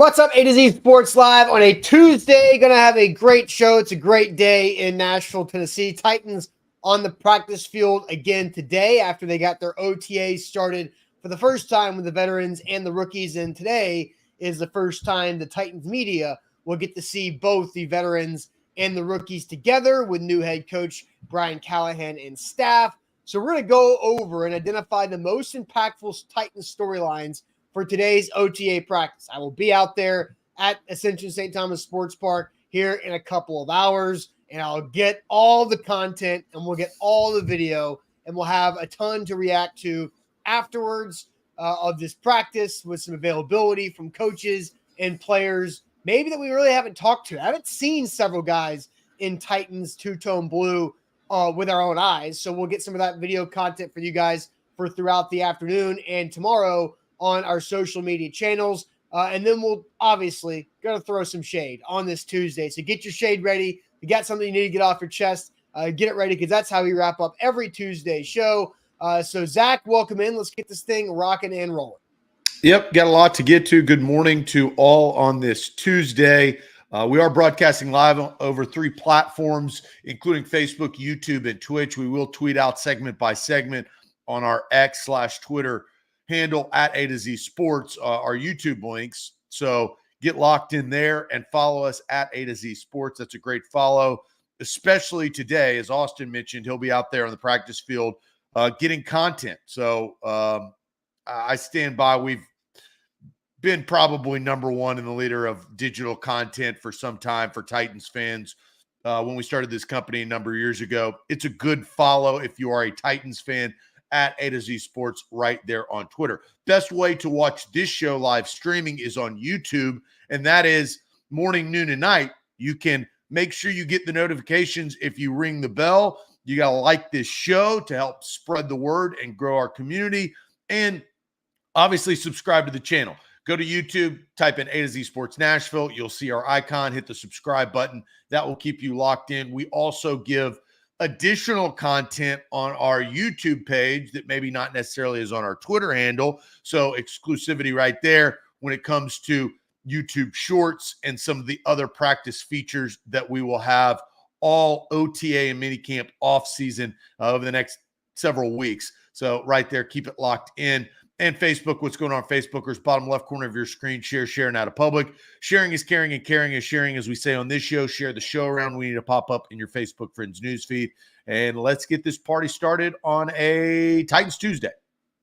What's up, A to Z Sports Live on a Tuesday. Going to have a great show. It's a great day in Nashville, Tennessee. Titans on the practice field again today after they got their OTA started for the first time with the veterans and the rookies. And today is the first time the Titans media will get to see both the veterans and the rookies together with new head coach Brian Callahan and staff. So we're going to go over and identify the most impactful Titans storylines for today's OTA practice. I will be out there at Ascension St. Thomas Sports Park here in a couple of hours, and I'll get all the content and we'll get all the video, and we'll have a ton to react to afterwards of this practice with some availability from coaches and players, maybe that we really haven't talked to. I haven't seen several guys in Titans two-tone blue with our own eyes, so we'll get some of that video content for you guys for throughout the afternoon and tomorrow on our social media channels. And then we'll obviously going to throw some shade on this Tuesday. So get your shade ready. If you got something you need to get off your chest, get it ready, because that's how we wrap up every Tuesday show. So Zach, welcome in. Let's get this thing rocking and rolling. Yep, got a lot to get to. Good morning to all on this Tuesday. We are broadcasting live over 3 platforms, including Facebook, YouTube, and Twitch. We will tweet out segment by segment on our X/Twitter handle at A to Z Sports, our YouTube links. So get locked in there and follow us at A to Z Sports. That's a great follow, especially today. As Austin mentioned, he'll be out there on the practice field getting content. So I stand by. We've been probably number one in the leader of digital content for some time for Titans fans. When we started this company a number of years ago, it's a good follow if you are a Titans fan at A to Z Sports right there on Twitter. Best way to watch this show live streaming is on YouTube, and that is morning, noon, and night. You can make sure you get the notifications if you ring the bell. You got to like this show to help spread the word and grow our community, and obviously subscribe to the channel. Go to YouTube, type in A to Z Sports Nashville. You'll see our icon. Hit the subscribe button. That will keep you locked in. We also give additional content on our YouTube page that maybe not necessarily is on our Twitter handle. So exclusivity right there when it comes to YouTube Shorts and some of the other practice features that we will have all OTA and minicamp off season over the next several weeks. So right there, keep it locked in. And Facebook, what's going on Facebookers, bottom left corner of your screen, share now to public. Sharing is caring and caring is sharing, as we say on this show. Share the show around. We need to pop up in your Facebook friends newsfeed. And let's get this party started on a Titans Tuesday.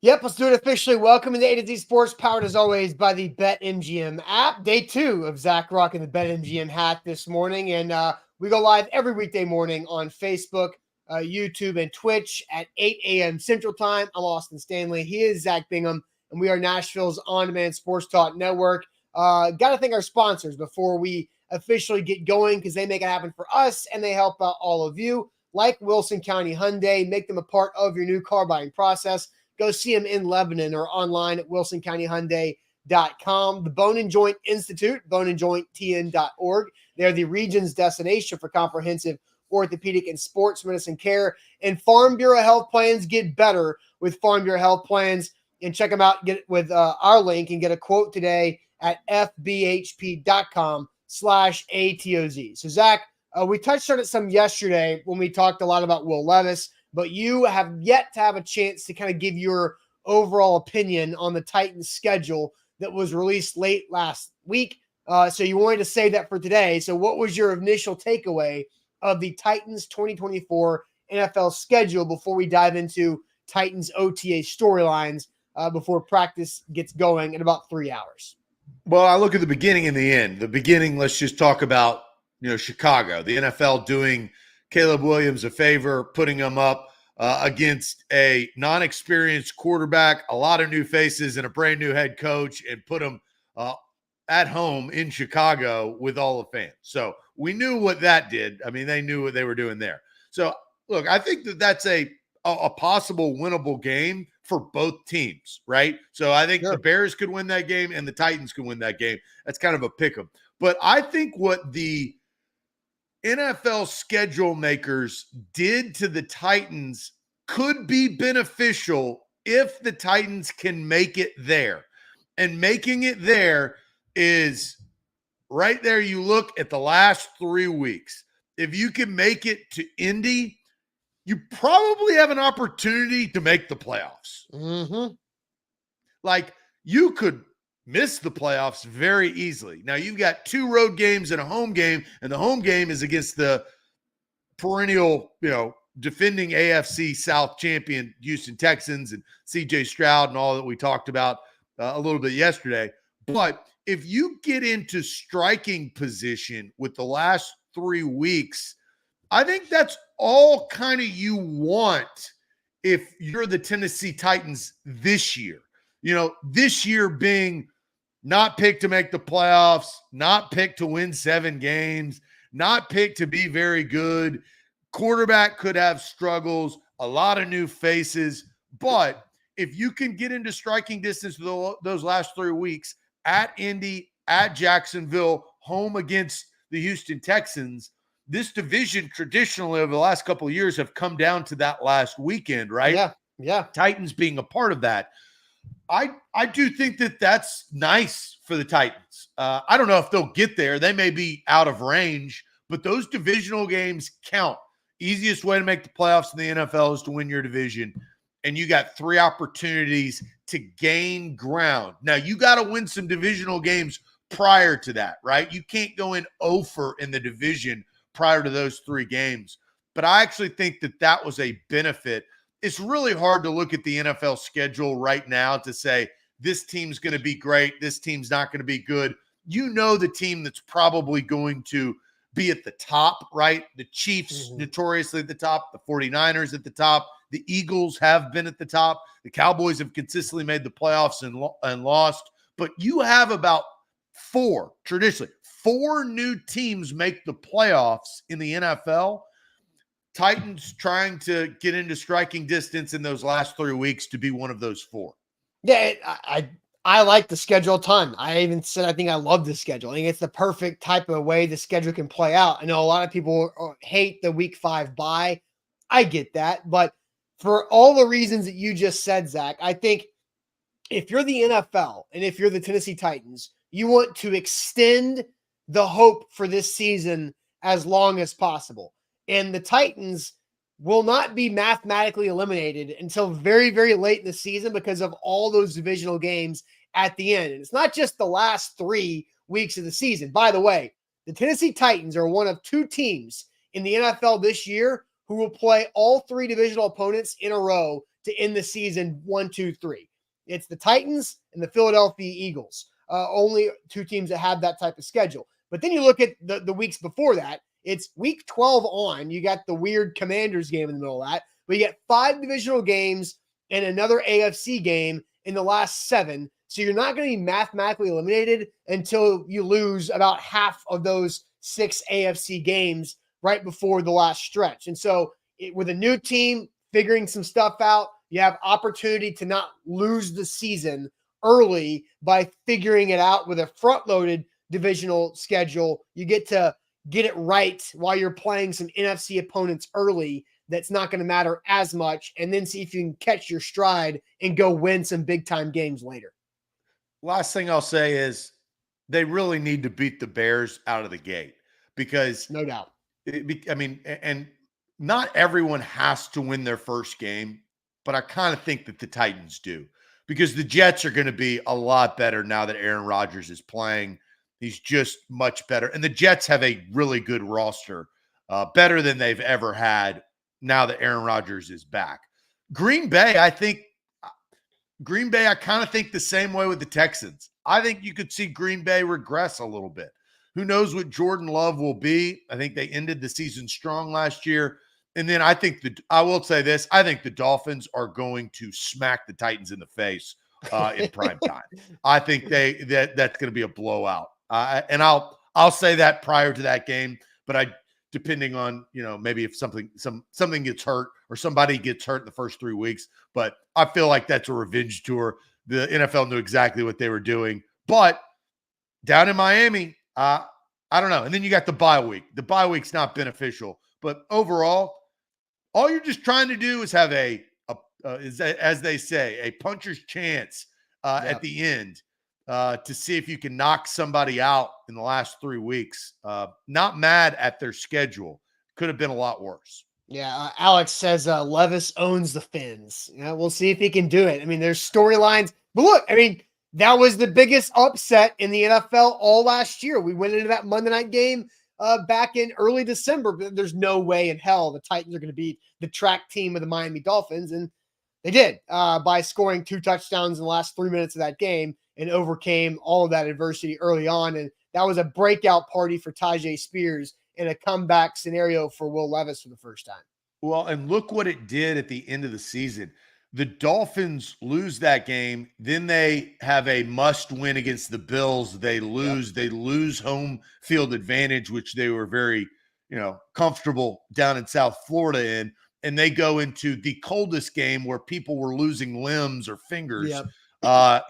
Yep, let's do it officially. Welcome to the A to Z Sports, powered as always by the BetMGM app. Day 2 of Zach rocking the BetMGM hat this morning. And we go live every weekday morning on Facebook, YouTube, and Twitch at 8 a.m. Central Time. I'm Austin Stanley. He is Zach Bingham, and we are Nashville's on-demand sports talk network. Got to thank our sponsors before we officially get going, because they make it happen for us, and they help out all of you, like Wilson County Hyundai. Make them a part of your new car buying process. Go see them in Lebanon or online at wilsoncountyhyundai.com. The Bone and Joint Institute, boneandjointtn.org. They're the region's destination for comprehensive orthopedic and sports medicine care. And Farm Bureau Health Plans. Get better with Farm Bureau Health Plans, and check them out. Get with our link and get a quote today at fbhp.com/ATOZ. So Zach, we touched on it some yesterday when we talked a lot about Will Levis, but you have yet to have a chance to kind of give your overall opinion on the Titans schedule that was released late last week. So you wanted to save that for today. So what was your initial takeaway of the Titans 2024 NFL schedule before we dive into Titans OTA storylines before practice gets going in about 3 hours? Well, I look at the beginning and the end. The beginning, let's just talk about, Chicago, the NFL doing Caleb Williams a favor, putting him up against a non-experienced quarterback, a lot of new faces, and a brand new head coach, and put him at home in Chicago with all the fans. So we knew what that did. I mean, they knew what they were doing there. So, look, I think that that's a possible winnable game for both teams, right? So I think the Bears could win that game and the Titans could win that game. That's kind of a pick 'em. But I think what the NFL schedule makers did to the Titans could be beneficial if the Titans can make it there. And making it there is right there. You look at the last 3 weeks. If you can make it to Indy, you probably have an opportunity to make the playoffs. Mm-hmm. Like, you could miss the playoffs very easily. Now, you've got 2 road games and a home game, and the home game is against the perennial, defending AFC South champion Houston Texans and CJ Stroud and all that we talked about a little bit yesterday. But if you get into striking position with the last 3 weeks, I think that's all kind of you want if you're the Tennessee Titans this year. This year being not picked to make the playoffs, not picked to win 7 games, not picked to be very good. Quarterback could have struggles, a lot of new faces. But if you can get into striking distance those last 3 weeks at Indy, at Jacksonville, home against the Houston Texans, this division traditionally over the last couple of years have come down to that last weekend, right? Yeah. Titans being a part of that. I do think that that's nice for the Titans. I don't know if they'll get there. They may be out of range, but those divisional games count. Easiest way to make the playoffs in the NFL is to win your division. And you got 3 opportunities to gain ground. Now, you got to win some divisional games prior to that, right? You can't go in 0-for in the division prior to those 3 games. But I actually think that that was a benefit. It's really hard to look at the NFL schedule right now to say this team's going to be great, this team's not going to be good. The team that's probably going to be at the top, right? The Chiefs notoriously at the top, the 49ers at the top, the Eagles have been at the top, the Cowboys have consistently made the playoffs and lost, but you have about 4 new teams make the playoffs in the NFL. Titans trying to get into striking distance in those last 3 weeks to be one of those 4. Yeah, I like the schedule a ton. I even said I think I love the schedule. I think it's the perfect type of way the schedule can play out. I know a lot of people hate the week 5 bye. I get that. But for all the reasons that you just said, Zach, I think if you're the NFL and if you're the Tennessee Titans, you want to extend the hope for this season as long as possible. And the Titans will not be mathematically eliminated until very, very late in the season because of all those divisional games at the end. And it's not just the last 3 weeks of the season. By the way, the Tennessee Titans are one of 2 teams in the NFL this year who will play all 3 divisional opponents in a row to end the season 1, 2, 3. It's the Titans and the Philadelphia Eagles. Only 2 teams that have that type of schedule. But then you look at the weeks before that. It's week 12 on. You got the weird Commanders game in the middle of that. But you get 5 divisional games and another AFC game in the last 7. So you're not going to be mathematically eliminated until you lose about half of those 6 AFC games right before the last stretch. And so with a new team figuring some stuff out, you have opportunity to not lose the season early by figuring it out with a front-loaded divisional schedule. You get to get it right while you're playing some NFC opponents early. That's not going to matter as much, and then see if you can catch your stride and go win some big-time games later. Last thing I'll say is they really need to beat the Bears out of the gate because no doubt. And not everyone has to win their first game, but I kind of think that the Titans do because the Jets are going to be a lot better now that Aaron Rodgers is playing. He's just much better. And the Jets have a really good roster, better than they've ever had now that Aaron Rodgers is back. Green Bay, I kind of think the same way with the Texans. I think you could see Green Bay regress a little bit. Who knows what Jordan Love will be? I think they ended the season strong last year. And then I will say this, I think the Dolphins are going to smack the Titans in the face in prime time. I think that's going to be a blowout. And I'll say that prior to that game, but depending on, maybe if something gets hurt or somebody gets hurt in the first 3 weeks, but I feel like that's a revenge tour. The NFL knew exactly what they were doing, but down in Miami, I don't know. And then you got the bye week. The bye week's not beneficial, but overall, all you're just trying to do is have as they say, a puncher's chance at the end to see if you can knock somebody out in the last 3 weeks. Not mad at their schedule. Could have been a lot worse. Yeah, Alex says Levis owns the Fins. We'll see if he can do it. I mean, there's storylines. But look, I mean, that was the biggest upset in the NFL all last year. We went into that Monday night game back in early December, but there's no way in hell the Titans are going to beat the track team of the Miami Dolphins. And they did by scoring 2 touchdowns in the last 3 minutes of that game and overcame all of that adversity early on. And that was a breakout party for Tajay Spears and a comeback scenario for Will Levis for the first time. Well, and look what it did at the end of the season. The Dolphins lose that game. Then they have a must win against the Bills. They lose. Yep. They lose home field advantage, which they were very, comfortable down in South Florida in. And they go into the coldest game where people were losing limbs or fingers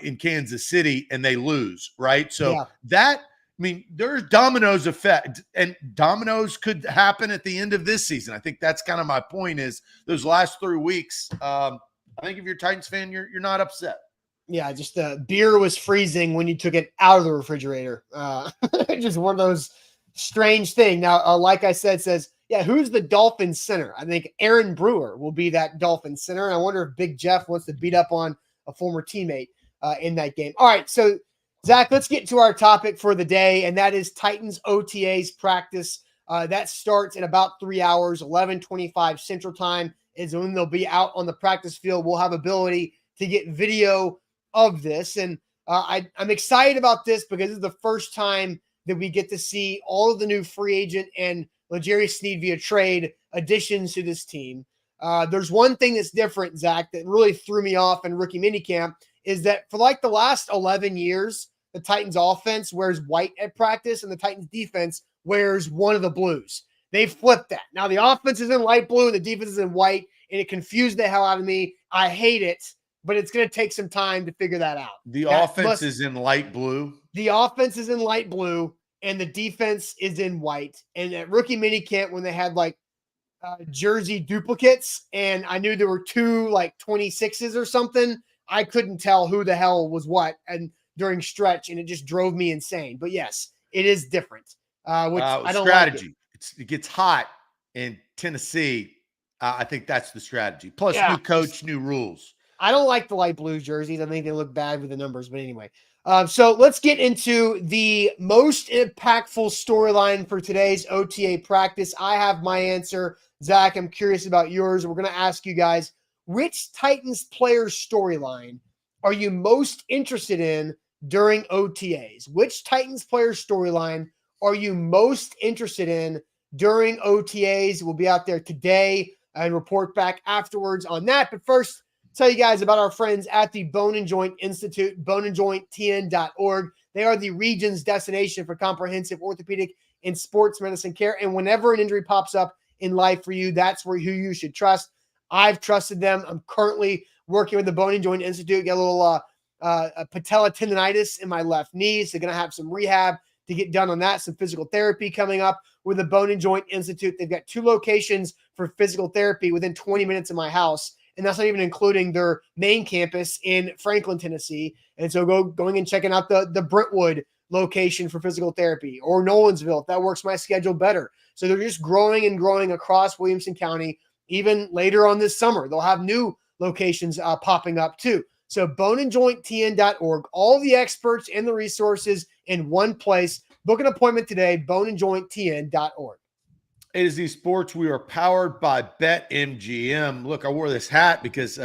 in Kansas City, and they lose, right? So there's dominoes effect, and dominoes could happen at the end of this season. I think that's kind of my point is those last 3 weeks. I think if you're a Titans fan, you're not upset. Yeah, just the beer was freezing when you took it out of the refrigerator. Just one of those strange things. Now, like I said, says, who's the Dolphins center? I think Aaron Brewer will be that Dolphins center. And I wonder if Big Jeff wants to beat up on a former teammate in that game. All right, so Zach, let's get to our topic for the day, and that is Titans OTAs practice. That starts in about 3 hours, 11:25 Central Time is when they'll be out on the practice field. We'll have ability to get video of this, and I'm excited about this because it's the first time that we get to see all of the new free agent and L'Jarius Sneed via trade additions to this team. There's one thing that's different, Zach, that really threw me off in rookie minicamp is that for like the last 11 years, the Titans offense wears white at practice and the Titans defense wears one of the blues. They've flipped that. Now the offense is in light blue and the defense is in white, and it confused the hell out of me. I hate it, but it's going to take some time to figure that out. The offense is in light blue. The offense is in light blue and the defense is in white. And at rookie minicamp, when they had like jersey duplicates and I knew there were 2 like 26s or something, I couldn't tell who the hell was what and during stretch, and it just drove me insane. But yes, it is different. Which I don't strategy. Like it gets hot in Tennessee. I think that's the strategy. Plus, new coach, new rules. I don't like the light blue jerseys. I think they look bad with the numbers. But anyway, so let's get into the most impactful storyline for today's OTA practice. I have my answer. Zach, I'm curious about yours. We're going to ask you guys, which Titans player storyline are you most interested in during OTAs? Which Titans player storyline are you most interested in during OTAs? We'll be out there today and report back afterwards on that. But first, tell you guys about our friends at the Bone and Joint Institute, boneandjointtn.org. They are the region's destination for comprehensive orthopedic and sports medicine care. And whenever an injury pops up in life for you, that's who you should trust. I've trusted them. I'm currently working with the Bone and Joint Institute. Get a little patella tendonitis in my left knee. So going to have some rehab to get done on that. Some physical therapy coming up with the Bone and Joint Institute. They've got 2 locations for physical therapy within 20 minutes of my house. And that's not even including their main campus in Franklin, Tennessee. And so going and checking out the Brentwood location for physical therapy, or Nolensville, if that works my schedule better. So they're just growing and growing across Williamson County. Even later on this summer, they'll have new locations popping up too. So boneandjointtn.org, all the experts and the resources in one place. Book an appointment today, boneandjointtn.org. A to Z Sports, we are powered by BetMGM. Look, I wore this hat because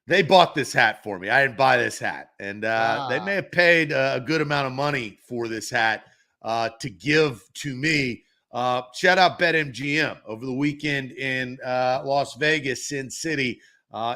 they bought this hat for me. I didn't buy this hat. And they may have paid a good amount of money for this hat to give to me. Shout out BetMGM over the weekend in Las Vegas, Sin City.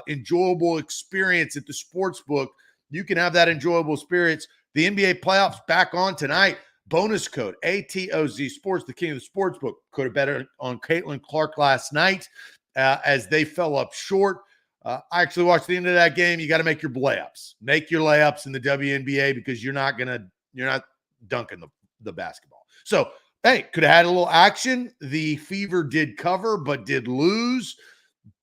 Enjoyable experience at the sports book. You can have that enjoyable experience. The NBA playoffs back on tonight. Bonus code ATOZ Sports, the king of the sports book. Could have bet on Caitlin Clark last night as they fell up short. I actually watched the end of that game. You got to make your layups. Make your layups in the WNBA because you're not dunking the basketball. So, hey, could have had a little action. The Fever did cover, but did lose.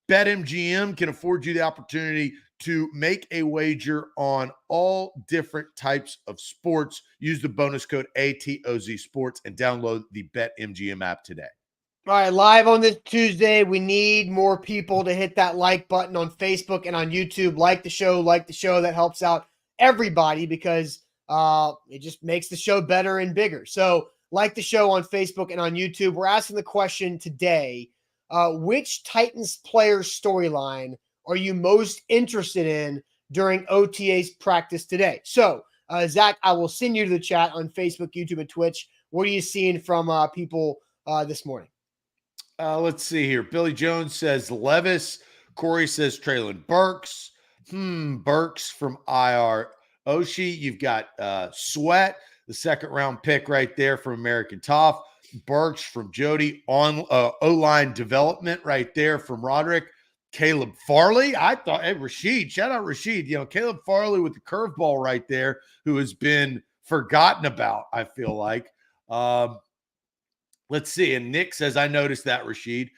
BetMGM can afford you the opportunity to make a wager on all different types of sports. Use the bonus code ATOZ Sports and download the BetMGM app today. All right, live on this Tuesday, we need more people to hit that like button on Facebook and on YouTube. Like the show. That helps out everybody because it just makes the show better and bigger. So like the show on Facebook and on YouTube. We're asking the question today, which Titans player storyline are you most interested in during OTA's practice today? So, Zach, I will send you to the chat on Facebook, YouTube, and Twitch. What are you seeing from people this morning? Let's see here. Billy Jones says Levis. Corey says Treylon Burks. Burks from IR. Oshie, you've got Sweat, the second-round pick right there from American Top. Burks from Jody. On O-line development right there from Roderick. Caleb Farley. I thought, hey, Rashid. Shout out Rashid. Caleb Farley with the curveball right there, who has been forgotten about, I feel like. Let's see. And Nick says, I noticed that, Rashid.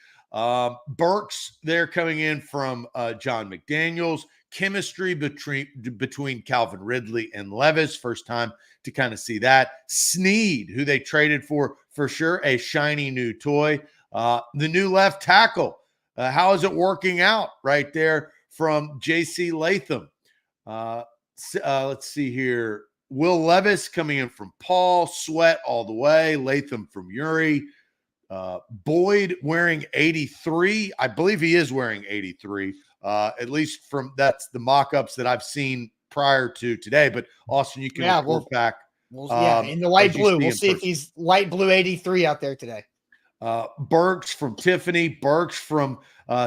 Burks there coming in from John McDaniels. Chemistry between Calvin Ridley and Levis. First time to kind of see that. Sneed, who they traded for sure, a shiny new toy. The new left tackle. How is it working out right there from J.C. Latham? Let's see here. Will Levis coming in from Paul. Sweat all the way. Latham from Yuri. Boyd wearing 83. I believe he is wearing 83. At least that's the mock-ups that I've seen prior to today. But Austin, you can report back. In the light blue. We'll see if he's light blue 83 out there today. Burks from Tiffany. Burks from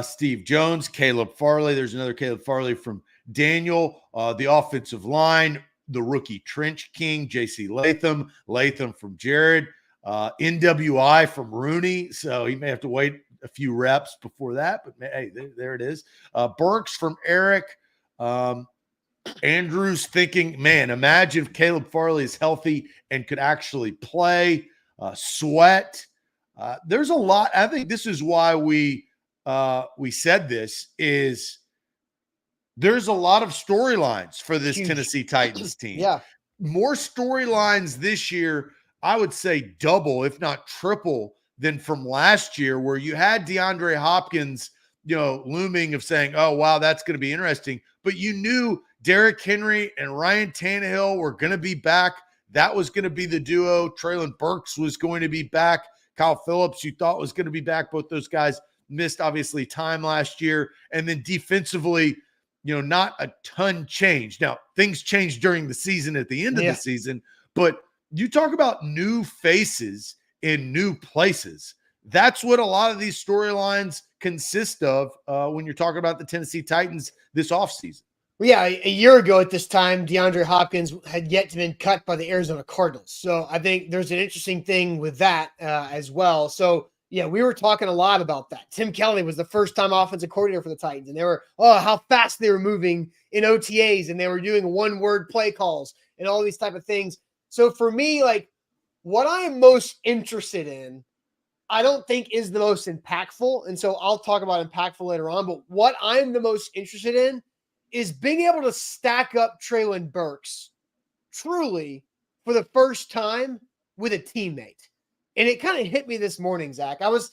Steve Jones. Caleb Farley. There's another Caleb Farley from Daniel. The offensive line. The rookie Trench King, J.C. Latham. Latham from Jared. NWI from Rooney. So he may have to wait a few reps before that. But, hey, there it is. Burks from Eric. Andrews thinking, man, imagine if Caleb Farley is healthy and could actually play. Sweat. There's a lot. I think this is why we said this is there's a lot of storylines for this Tennessee Titans team. Yeah. More storylines this year, I would say double, if not triple, than from last year, where you had DeAndre Hopkins, looming of saying, oh, wow, that's going to be interesting. But you knew Derrick Henry and Ryan Tannehill were going to be back. That was going to be the duo. Treylon Burks was going to be back. Kyle Phillips, you thought was going to be back. Both those guys missed, obviously, time last year. And then defensively, not a ton changed. Now, things changed during the season at the end of the season, but you talk about new faces in new places. That's what a lot of these storylines consist of when you're talking about the Tennessee Titans this offseason. Well, yeah, a year ago at this time, DeAndre Hopkins had yet to been cut by the Arizona Cardinals. So I think there's an interesting thing with that as well. So, yeah, we were talking a lot about that. Tim Kelly was the first-time offensive coordinator for the Titans, and they were, how fast they were moving in OTAs, and they were doing one-word play calls and all these type of things. So for me, like, what I am most interested in, I don't think is the most impactful, and so I'll talk about impactful later on, but what I'm the most interested in is being able to stack up Treylon Burks truly for the first time with a teammate. And it kind of hit me this morning, Zach. I was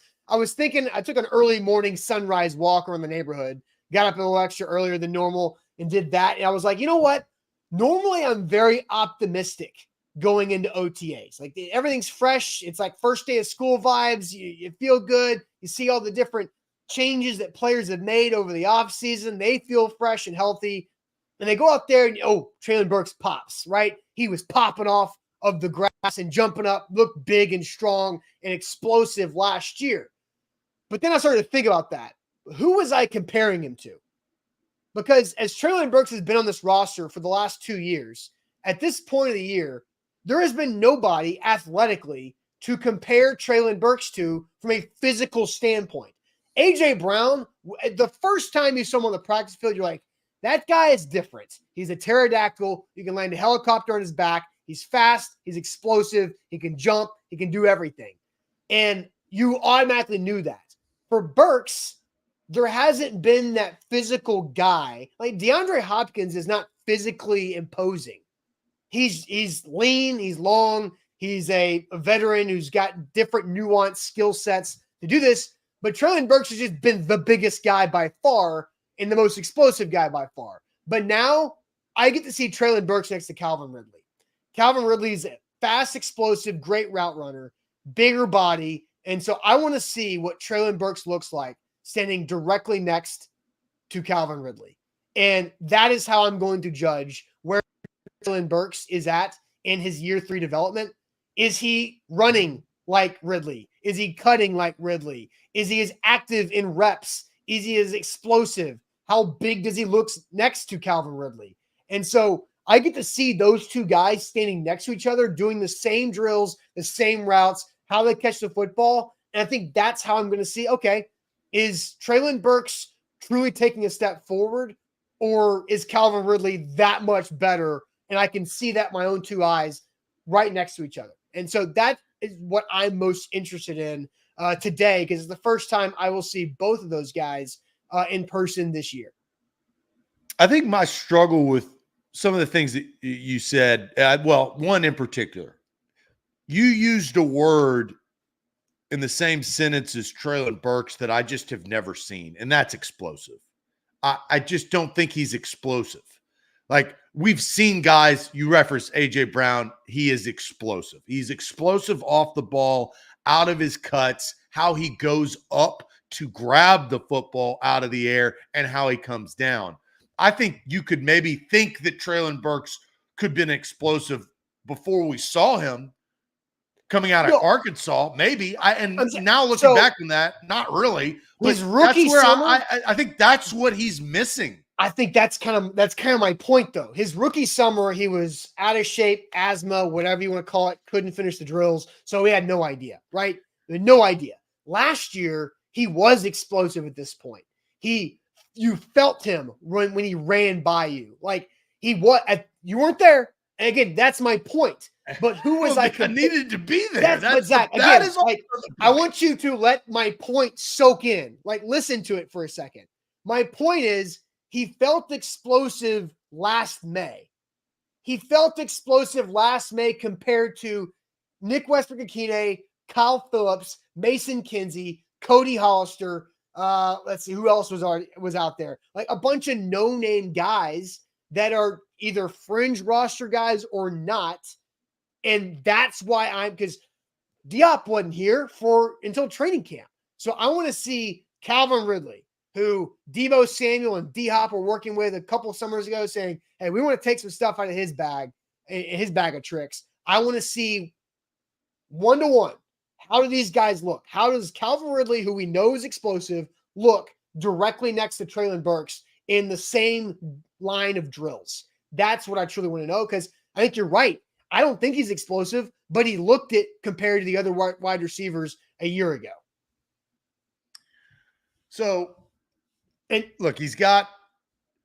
thinking, I took an early morning sunrise walk around the neighborhood, got up a little extra earlier than normal and did that. And I was like, you know what? Normally I'm very optimistic going into OTAs. Like everything's fresh. It's like first day of school vibes. You feel good. You see all the different changes that players have made over the offseason. They feel fresh and healthy. And they go out there and, Treylon Burks pops, right? He was popping off of the grass and jumping up, looked big and strong and explosive last year. But then I started to think about that. Who was I comparing him to? Because as Treylon Burks has been on this roster for the last 2 years, at this point of the year, there has been nobody athletically to compare Treylon Burks to from a physical standpoint. A.J. Brown, the first time you saw him on the practice field, you're like, that guy is different. He's a pterodactyl. You can land a helicopter on his back. He's fast. He's explosive. He can jump. He can do everything. And you automatically knew that. For Burks, there hasn't been that physical guy. Like DeAndre Hopkins is not physically imposing. He's lean, he's long, he's a veteran who's got different nuanced skill sets to do this. But Treylon Burks has just been the biggest guy by far and the most explosive guy by far. But now I get to see Treylon Burks next to Calvin Ridley. Calvin Ridley's a fast, explosive, great route runner, bigger body. And so I want to see what Treylon Burks looks like standing directly next to Calvin Ridley. And that is how I'm going to judge where Treylon Burks is at in his year 3 development. Is he running like Ridley? Is he cutting like Ridley? Is he as active in reps? Is he as explosive? How big does he look next to Calvin Ridley? And so I get to see those two guys standing next to each other, doing the same drills, the same routes, how they catch the football. And I think that's how I'm going to see, okay, is Treylon Burks truly taking a step forward, or is Calvin Ridley that much better? And I can see that with my own 2 eyes right next to each other. And so that is what I'm most interested in today, because it's the first time I will see both of those guys in person this year. I think my struggle with some of the things that you said, well, one in particular, you used a word in the same sentence as Treylon Burks that I just have never seen, and that's explosive. I just don't think he's explosive. Like, we've seen guys, you reference A.J. Brown, he is explosive. He's explosive off the ball, out of his cuts, how he goes up to grab the football out of the air, and how he comes down. I think you could maybe think that Treylon Burks could have been explosive before we saw him coming out of Arkansas, maybe. Now looking back on that, not really. His rookie summer, I think that's what he's missing. I think that's kind of my point, though. His rookie summer, he was out of shape, asthma, whatever you want to call it, couldn't finish the drills, so he had no idea, right? He had no idea. Last year, he was explosive at this point. You felt him when he ran by you. Like, you weren't there. And again, that's my point. But who was I needed to be there. I want you to let my point soak in. Like, listen to it for a second. My point is, he felt explosive last May. He felt explosive last May compared to Nick Westbrook-Akine, Kyle Phillips, Mason Kinsey, Cody Hollister. Let's see who else was out there. Like a bunch of no-name guys that are either fringe roster guys or not. And that's why because Diop wasn't here until training camp. So I want to see Calvin Ridley, who Deebo Samuel and D-Hop were working with a couple of summers ago, saying, hey, we want to take some stuff out of his bag of tricks. I want to see one-to-one. How do these guys look? How does Calvin Ridley, who we know is explosive, look directly next to Treylon Burks in the same line of drills? That's what I truly want to know, because I think you're right. I don't think he's explosive, but he looked it compared to the other wide receivers a year ago. So, and look, he's got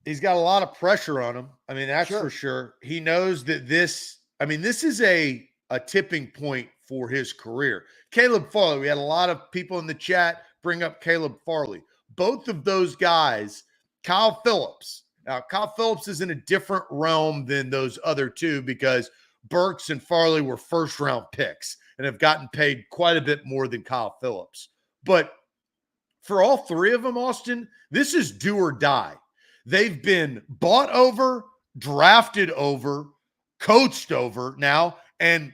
a lot of pressure on him. I mean, that's for sure. He knows that this is a tipping point for his career. Caleb Farley, we had a lot of people in the chat bring up Caleb Farley. Both of those guys, Kyle Phillips. Now, Kyle Phillips is in a different realm than those other two because Burks and Farley were first-round picks and have gotten paid quite a bit more than Kyle Phillips. But for all three of them, Austin, this is do or die. They've been bought over, drafted over, coached over now, and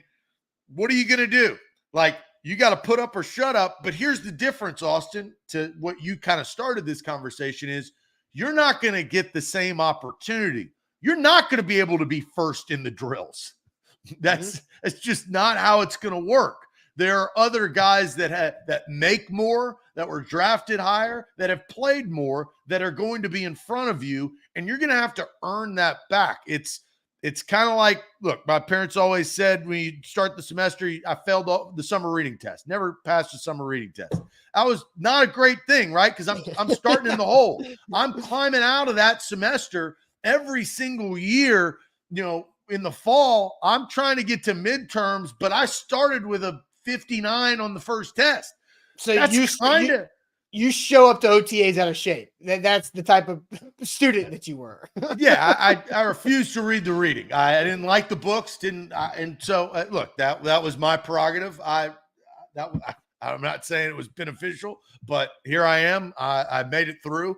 what are you going to do? Like, you got to put up or shut up. But here's the difference, Austin, to what you kind of started this conversation is you're not going to get the same opportunity. You're not going to be able to be first in the drills. That's just not how it's going to work. There are other guys that make more, that were drafted higher, that have played more, that are going to be in front of you, and you're going to have to earn that back. It's kind of like, look, my parents always said when you start the semester, I failed the summer reading test, never passed the summer reading test. That was not a great thing, right? Because I'm starting in the hole. I'm climbing out of that semester every single year. In the fall, I'm trying to get to midterms, but I started with a 59 on the first test. So you show up to OTAs out of shape. That's the type of student that you were. Yeah, I refused to read the reading. I didn't like the books. And so look, that was my prerogative. I'm not saying it was beneficial, but here I am. I made it through.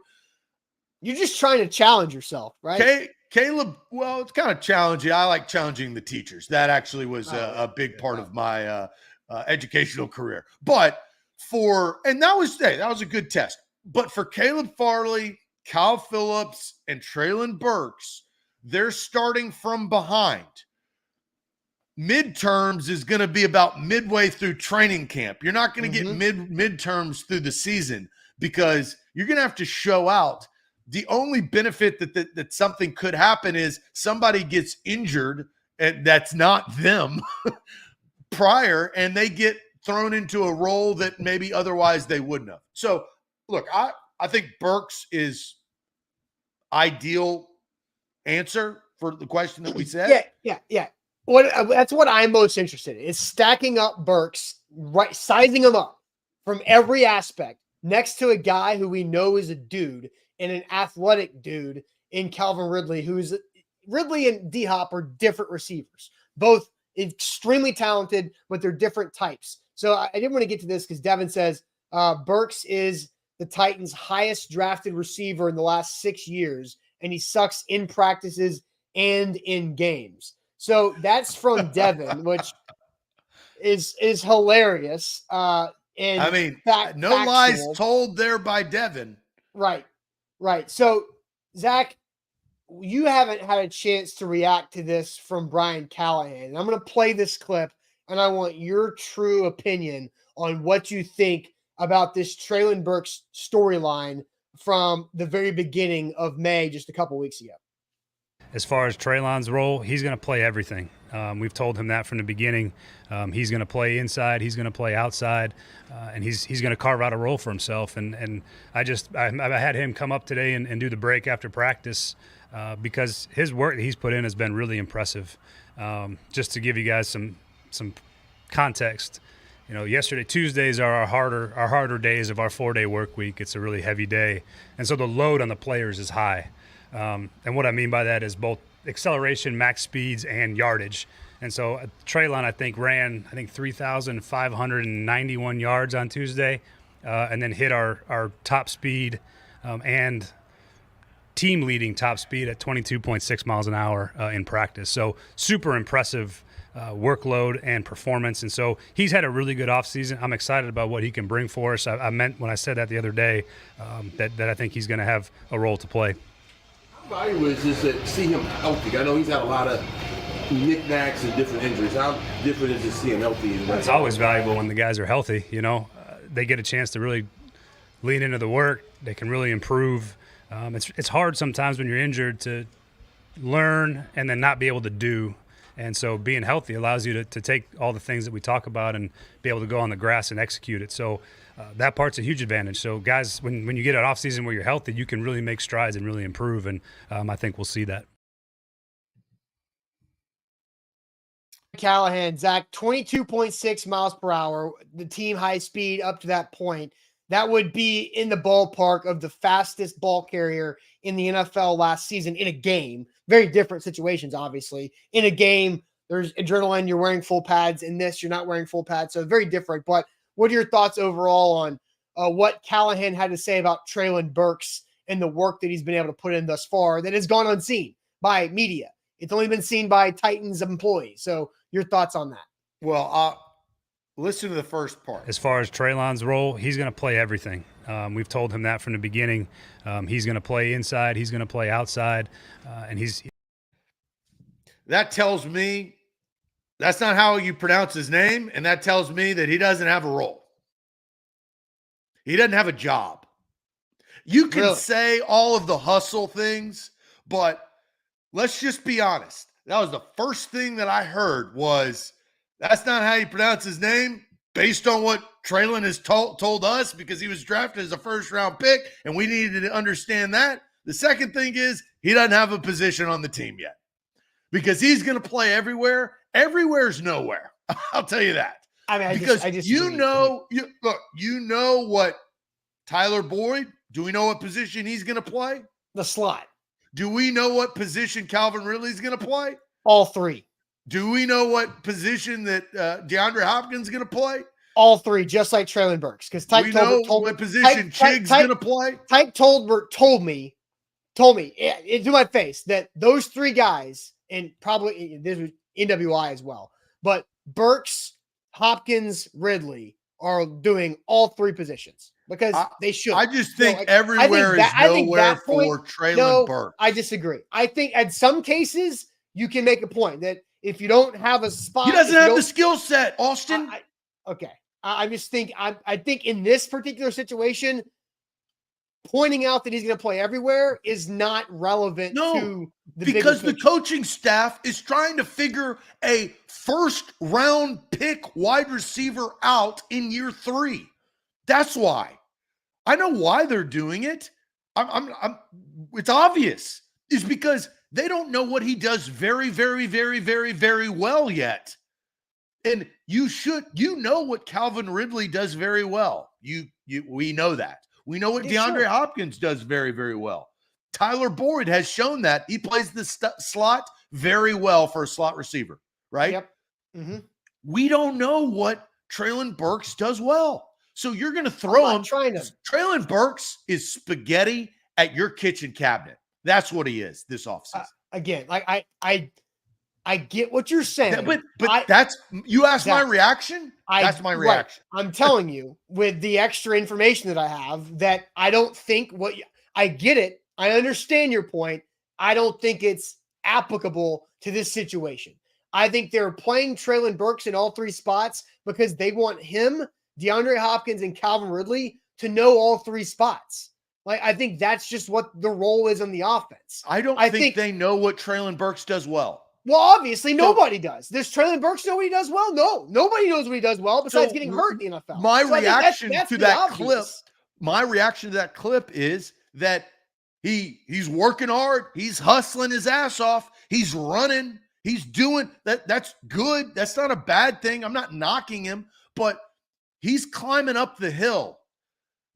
You're just trying to challenge yourself, right? Caleb, well, it's kind of challenging. I like challenging the teachers. That actually was a big part of my educational career. But that was a good test. But for Caleb Farley, Kyle Phillips, and Treylon Burks, they're starting from behind. Midterms is going to be about midway through training camp. You're not going to get midterms through the season because you're going to have to show out. The only benefit that something could happen is somebody gets injured and that's not them prior, and they get thrown into a role that maybe otherwise they wouldn't have. So look, I think Burks is ideal answer for the question that we said. Yeah. That's what I'm most interested in, is stacking up Burks, right, sizing him up from every aspect next to a guy who we know is a dude and an athletic dude in Calvin Ridley, Ridley and D-Hop are different receivers, both extremely talented, but they're different types. So I didn't want to get to this because Devin says Burks is the Titans' highest drafted receiver in the last 6 years, and he sucks in practices and in games. So that's from Devin, which is hilarious. And I mean, no factual. lies told there by Devin. Right. So, Zach, you haven't had a chance to react to this from Brian Callahan. I'm going to play this clip, and I want your true opinion on what you think about this Treylon Burks storyline from the very beginning of May, just a couple weeks ago. As far as Treylon's role, he's going to play everything. We've told him that from the beginning. He's going to play inside. He's going to play outside, and he's going to carve out a role for himself. And I had him come up today and do the break after practice because his work that he's put in has been really impressive. Just to give you guys some context, yesterday, Tuesdays are our harder days of our 4-day work week. It's a really heavy day, and so the load on the players is high. And what I mean by that is both acceleration, max speeds, and yardage. And so Treylon, I think, ran 3,591 yards on Tuesday, and then hit our top speed and team-leading top speed at 22.6 miles an hour in practice. So super impressive workload and performance. And so he's had a really good offseason. I'm excited about what he can bring for us. I meant when I said that the other day that I think he's going to have a role to play. Value is just to see him healthy. I know he's had a lot of knickknacks and different injuries. How different is to see him healthy? It's always valuable when the guys are healthy. They get a chance to really lean into the work. They can really improve. It's hard sometimes when you're injured to learn and then not be able to do. And so being healthy allows you to take all the things that we talk about and be able to go on the grass and execute it. So that part's a huge advantage. So guys, when you get an off season where you're healthy, you can really make strides and really improve. And I think we'll see that. Callahan, Zach, 22.6 miles per hour, the team high speed up to that point. That would be in the ballpark of the fastest ball carrier in the NFL last season in a game. Very different situations, obviously. In a game, there's adrenaline, you're wearing full pads. In this, you're not wearing full pads. So very different. But what are your thoughts overall on what Callahan had to say about Treylon Burks and the work that he's been able to put in thus far that has gone unseen by media? It's only been seen by Titans employees. So your thoughts on that? Well, listen to the first part. As far as Treylon's role, he's going to play everything. We've told him that from the beginning. He's going to play inside. He's going to play outside. And that tells me that's not how you pronounce his name, and that tells me that he doesn't have a role. He doesn't have a job. You can say all of the hustle things, but let's just be honest. That was the first thing that I heard was that's not how you pronounce his name based on what Treylon has told us because he was drafted as a first-round pick, and we needed to understand that. The second thing is he doesn't have a position on the team yet because he's going to play everywhere. Everywhere's nowhere. I'll tell you that. I mean, because I just you know what Tyler Boyd, do we know what position he's going to play? The slot. Do we know what position Calvin Ridley's going to play? All three. Do we know what position that DeAndre Hopkins is going to play? All three, just like Treylon Burks. Because Tyke told what position Chig's going to play? Tyke told me to my face that those three guys, and probably this was NWI as well, but Burks, Hopkins, Ridley are doing all three positions because they should. I just think everywhere is nowhere for Treylon Burks. I disagree. I think at some cases you can make a point that if you don't have a spot, he doesn't have the skill set, Austin. Okay. I just think I think in this particular situation, pointing out that he's going to play everywhere is not relevant to because the coaching staff is trying to figure a first-round pick wide receiver out in year 3. That's why. I know why they're doing it. It's obvious. It's because they don't know what he does very, very, very, very, very well yet. And you know what Calvin Ridley does very well. We know that. We know what DeAndre Hopkins does very, very well. Tyler Boyd has shown that he plays the slot very well for a slot receiver, right? Yep. Mm-hmm. We don't know what Treylon Burks does well. So you're going to throw him. Treylon Burks is spaghetti at your kitchen cabinet. That's what he is this offseason. Again, like I get what you're saying. But that's you asked my reaction. That's my reaction. Right. I'm telling you, with the extra information that I have, that I don't think I get it. I understand your point. I don't think it's applicable to this situation. I think they're playing Treylon Burks in all three spots because they want him, DeAndre Hopkins, and Calvin Ridley to know all three spots. Like, I think that's just what the role is on the offense. I don't think they know what Treylon Burks does well. Well, obviously, nobody does. Does Treylon Burks know what he does well? No. Nobody knows what he does well besides getting hurt in the NFL. My reaction to that clip is that he's working hard. He's hustling his ass off. He's running. He's doing that. That's good. That's not a bad thing. I'm not knocking him, but he's climbing up the hill.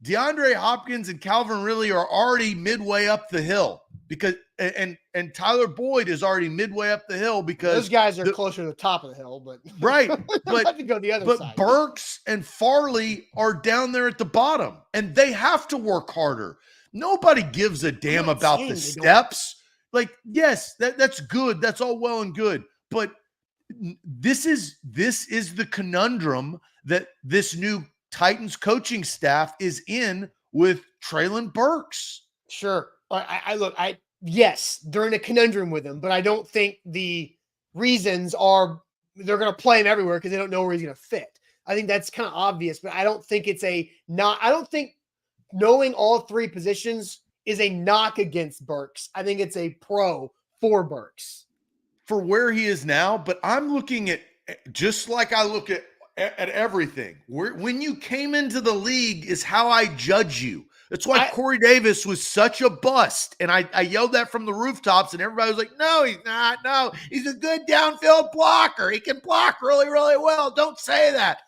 DeAndre Hopkins and Calvin Ridley are already midway up the hill because and Tyler Boyd is already midway up the hill because those guys are closer to the top of the hill, but right. But have to go the other side. Burks and Farley are down there at the bottom, and they have to work harder. Nobody gives a damn about the steps. Like, yes, that's good. That's all well and good, but this is the conundrum that this new Titans coaching staff is in with Treylon Burks. Sure. Yes, they're in a conundrum with him, but I don't think the reasons are they're going to play him everywhere because they don't know where he's going to fit. I think that's kind of obvious, but I don't think I don't think knowing all three positions is a knock against Burks. I think it's a pro for Burks. For where he is now, but I'm looking at, just like I look at everything. When you came into the league is how I judge you. That's why Corey Davis was such a bust. And I yelled that from the rooftops, and everybody was like, no, he's not. No, he's a good downfield blocker. He can block really, really well. Don't say that.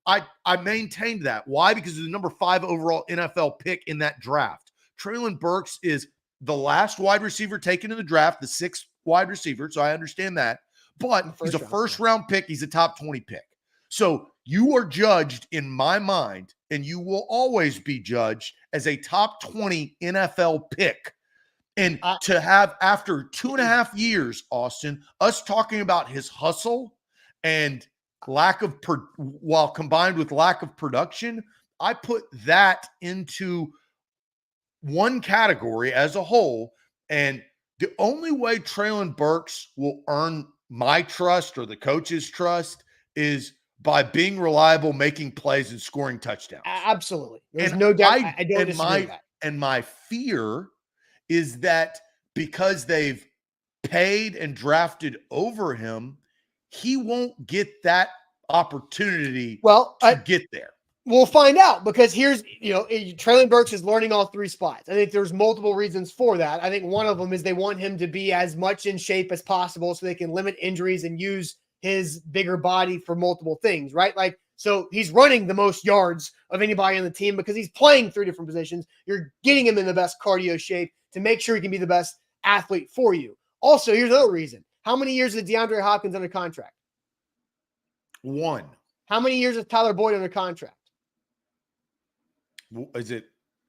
I maintained that. Why? Because he's the number 5 overall NFL pick in that draft. Treylon Burks is the last wide receiver taken in the draft, the 6th wide receiver, so I understand that. But he's a first-round pick. He's a top 20 pick. So you are judged, in my mind, and you will always be judged as a top 20 NFL pick. And to have, after 2.5 years, Austin, us talking about his hustle and while combined with lack of production, I put that into one category as a whole. And the only way Treylon Burks will earn my trust or the coach's trust is by being reliable, making plays, and scoring touchdowns. Absolutely. There's no doubt. I don't disagree with that. And my fear is that because they've paid and drafted over him, he won't get that opportunity to get there. We'll find out, because here's, Treylon Burks is learning all three spots. I think there's multiple reasons for that. I think one of them is they want him to be as much in shape as possible so they can limit injuries and use his bigger body for multiple things, right? Like, So he's running the most yards of anybody on the team because he's playing 3 different positions. You're getting him in the best cardio shape to make sure he can be the best athlete for you. Also, here's another reason. How many years is DeAndre Hopkins under contract? 1. How many years is Tyler Boyd under contract? Is it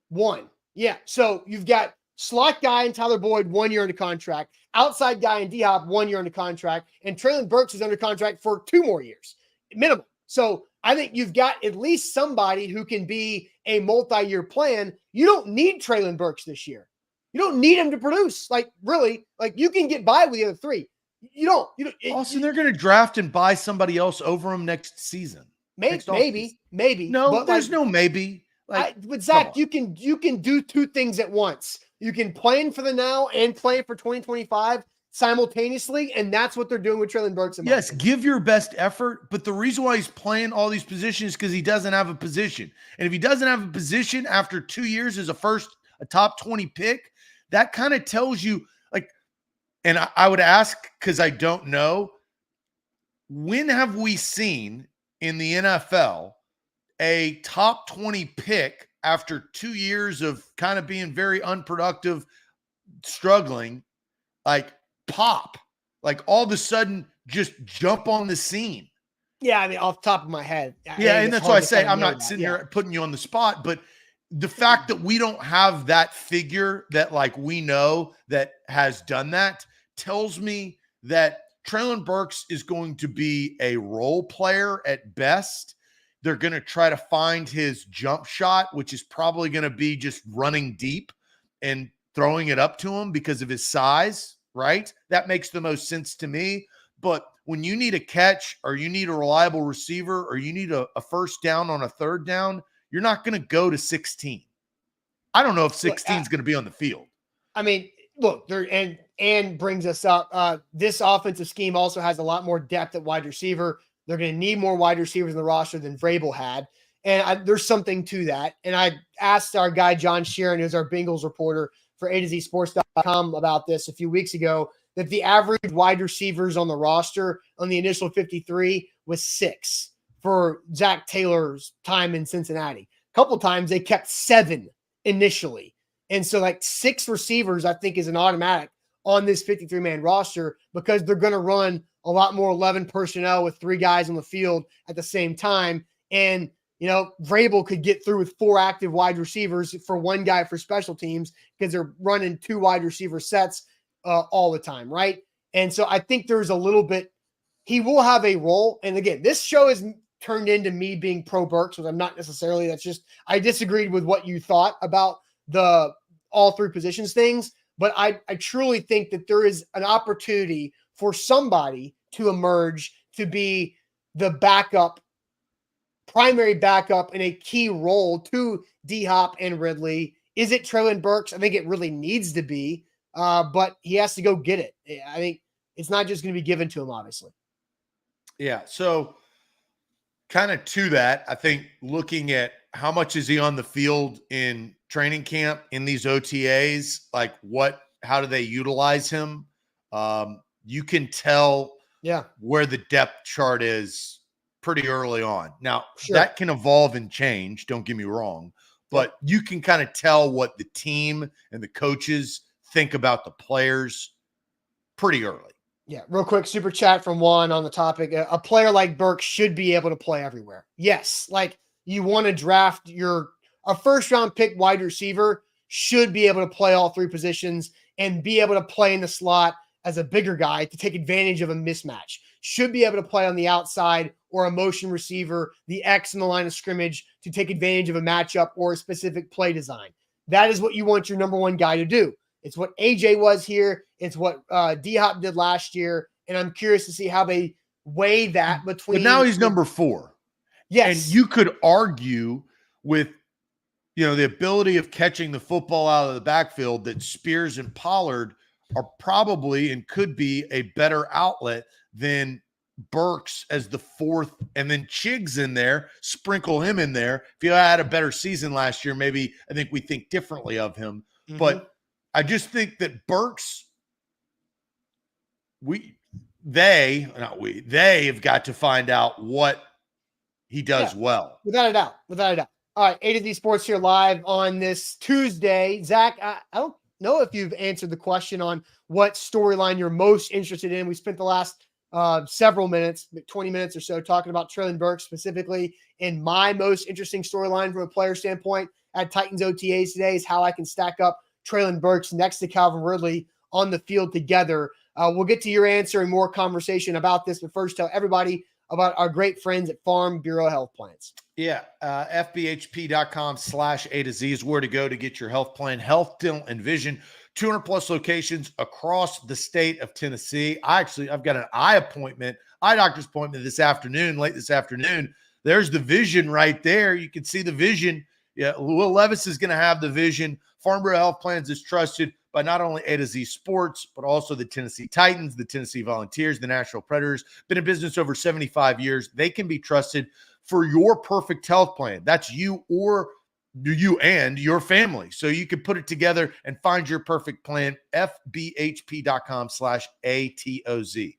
1? Yeah. So you've got slot guy and Tyler Boyd 1 year under contract, outside guy and D-Hop 1 year under contract, and Treylon Burks is under contract for 2 more years minimum. So I think you've got at least somebody who can be a multi-year plan. You don't need Treylon Burks this year. You don't need him to produce. Like, really, like, you can get by with the other 3. You don't. Austin, they're going to draft and buy somebody else over him next season. Maybe. No, but there's no maybe. But Zach, you can do 2 things at once. You can plan for the now and plan for 2025 simultaneously, and that's what they're doing with Treylon Burks. Yes, give your best effort, but the reason why he's playing all these positions is because he doesn't have a position. And if he doesn't have a position after 2 years as a top 20 pick, that kind of tells you, like, and I would ask, because I don't know, when have we seen in the NFL a top 20 pick after 2 years of kind of being very unproductive, struggling, like, pop, like, all of a sudden just jump on the scene? Yeah, I mean, off the top of my head. Yeah, and that's why I say I'm not sitting here putting you on the spot, but the fact that we don't have that figure that, like, we know that has done that tells me that Treylon Burks is going to be a role player at best. They're going to try to find his jump shot, which is probably going to be just running deep and throwing it up to him because of his size, right? That makes the most sense to me. But when you need a catch, or you need a reliable receiver, or you need a first down on a third down, you're not going to go to 16. I don't know if 16 is going to be on the field. I mean, look, there and brings us up. This offensive scheme also has a lot more depth at wide receiver. They're going to need more wide receivers in the roster than Vrabel had. And there's something to that. And I asked our guy, John Sheeran, who's our Bengals reporter for A to Z Sports.com, about this a few weeks ago, that the average wide receivers on the roster on the initial 53 was 6 for Zach Taylor's time in Cincinnati. A couple times they kept 7 initially. And so, like, 6 receivers, I think, is an automatic on this 53-man roster, because they're going to run a lot more 11 personnel with 3 guys on the field at the same time. And, you know, Vrabel could get through with 4 active wide receivers for 1 guy for special teams, because they're running 2 wide receiver sets all the time, right? And so I think there's a little bit, he will have a role. And again, this show is turned into me being pro Burks, which I'm not necessarily. That's just, I disagreed with what you thought about the all 3 positions things. But I truly think that there is an opportunity for somebody to emerge to be the backup, primary backup in a key role to D-Hop and Ridley. Is it Treylon Burks? I think it really needs to be, but he has to go get it. I think it's not just going to be given to him, obviously. Yeah, so kind of to that, I think looking at how much is he on the field in training camp, in these OTAs, like how do they utilize him? You can tell where the depth chart is pretty early on. Now, that can evolve and change, don't get me wrong, but you can kind of tell what the team and the coaches think about the players pretty early. Yeah, real quick, super chat from Juan on the topic. A player like Burke should be able to play everywhere. Yes, like, you want to draft a first-round pick wide receiver should be able to play all 3 positions and be able to play in the slot as a bigger guy to take advantage of a mismatch. Should be able to play on the outside or a motion receiver, the X in the line of scrimmage, to take advantage of a matchup or a specific play design. That is what you want your number 1 guy to do. It's what AJ was here. It's what D-Hop did last year. And I'm curious to see how they weigh that between. But now he's number 4. Yes. And you could argue with, the ability of catching the football out of the backfield, that Spears and Pollard are probably and could be a better outlet than Burks as the 4th, and then Chiggs in there, sprinkle him in there. If he had a better season last year, maybe I think we think differently of him. Mm-hmm. But I just think that Burks, they have got to find out what he does well. Without a doubt. Without a doubt. All right, A to Z Sports here live on this Tuesday. Zach, I don't know if you've answered the question on what storyline you're most interested in. We spent the last several minutes, 20 minutes or so, talking about Treylon Burks specifically. And my most interesting storyline from a player standpoint at Titans OTAs today is how I can stack up Treylon Burks next to Calvin Ridley on the field together. We'll get to your answer and more conversation about this, but first tell everybody about our great friends at Farm Bureau Health Plans. Yeah, fbhp.com/A to Z is where to go to get your health plan, health, dental, and vision. 200 plus locations across the state of Tennessee. I've got an eye doctor's appointment late this afternoon. There's the vision right there. You can see the vision. Yeah, Will Levis is going to have the vision. Farm Bureau Health Plans is trusted by not only A to Z Sports, but also the Tennessee Titans, the Tennessee Volunteers, the Nashville Predators. Been in business over 75 years. They can be trusted for your perfect health plan. That's you and your family. So you can put it together and find your perfect plan. fbhp.com/ATOZ.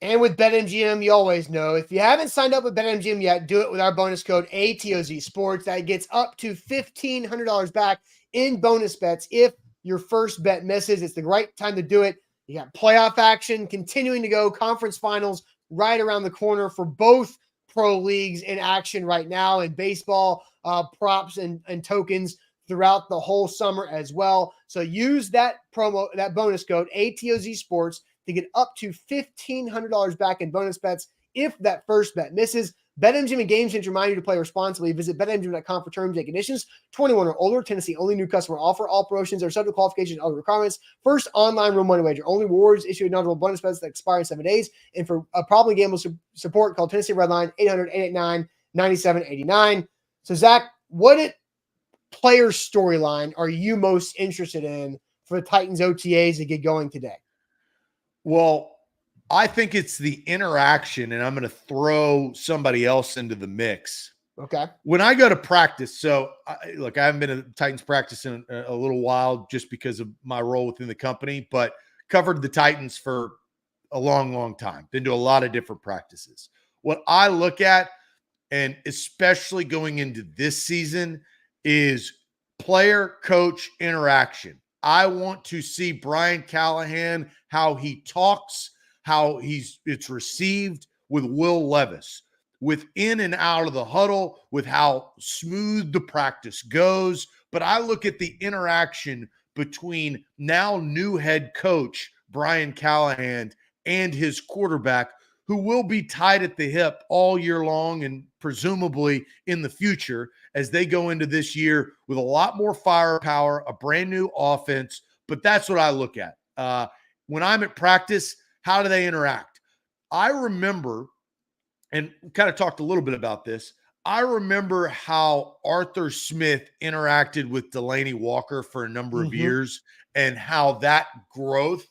And with BetMGM, you always know, if you haven't signed up with BetMGM yet, do it with our bonus code ATOZ Sports. That gets up to $1,500 back in bonus bets if your first bet misses. It's the right time to do it. You got playoff action continuing to go, conference finals right around the corner for both pro leagues in action right now, and baseball props and tokens throughout the whole summer as well. So use that bonus code ATOZ Sports to get up to $1,500 back in bonus bets if that first bet misses. BetMGM and GameChanger remind you to play responsibly. Visit BetMGM.com for terms and conditions. 21 or older. Tennessee only. New customer offer. All promotions are subject to qualifications and other requirements. First online real money wager. Only rewards issued in eligible bonus bets that expire in 7 days. And for problem gamble support, call Tennessee Redline 800-889-9789. So Zach, what player storyline are you most interested in for the Titans OTAs to get going today? Well, I think it's the interaction, and I'm going to throw somebody else into the mix. Okay. When I go to practice, I haven't been at Titans practice in a little while just because of my role within the company, but covered the Titans for a long, long time. Been to a lot of different practices. What I look at, and especially going into this season, is player-coach interaction. I want to see Brian Callahan, how he talks, how it's received with Will Levis, with in and out of the huddle, with how smooth the practice goes. But I look at the interaction between now new head coach Brian Callahan and his quarterback, who will be tied at the hip all year long and presumably in the future as they go into this year with a lot more firepower, a brand new offense. But that's what I look at. When I'm at practice, how do they interact? I remember, and we kind of talked a little bit about this, I remember how Arthur Smith interacted with Delaney Walker for a number of years, and how that growth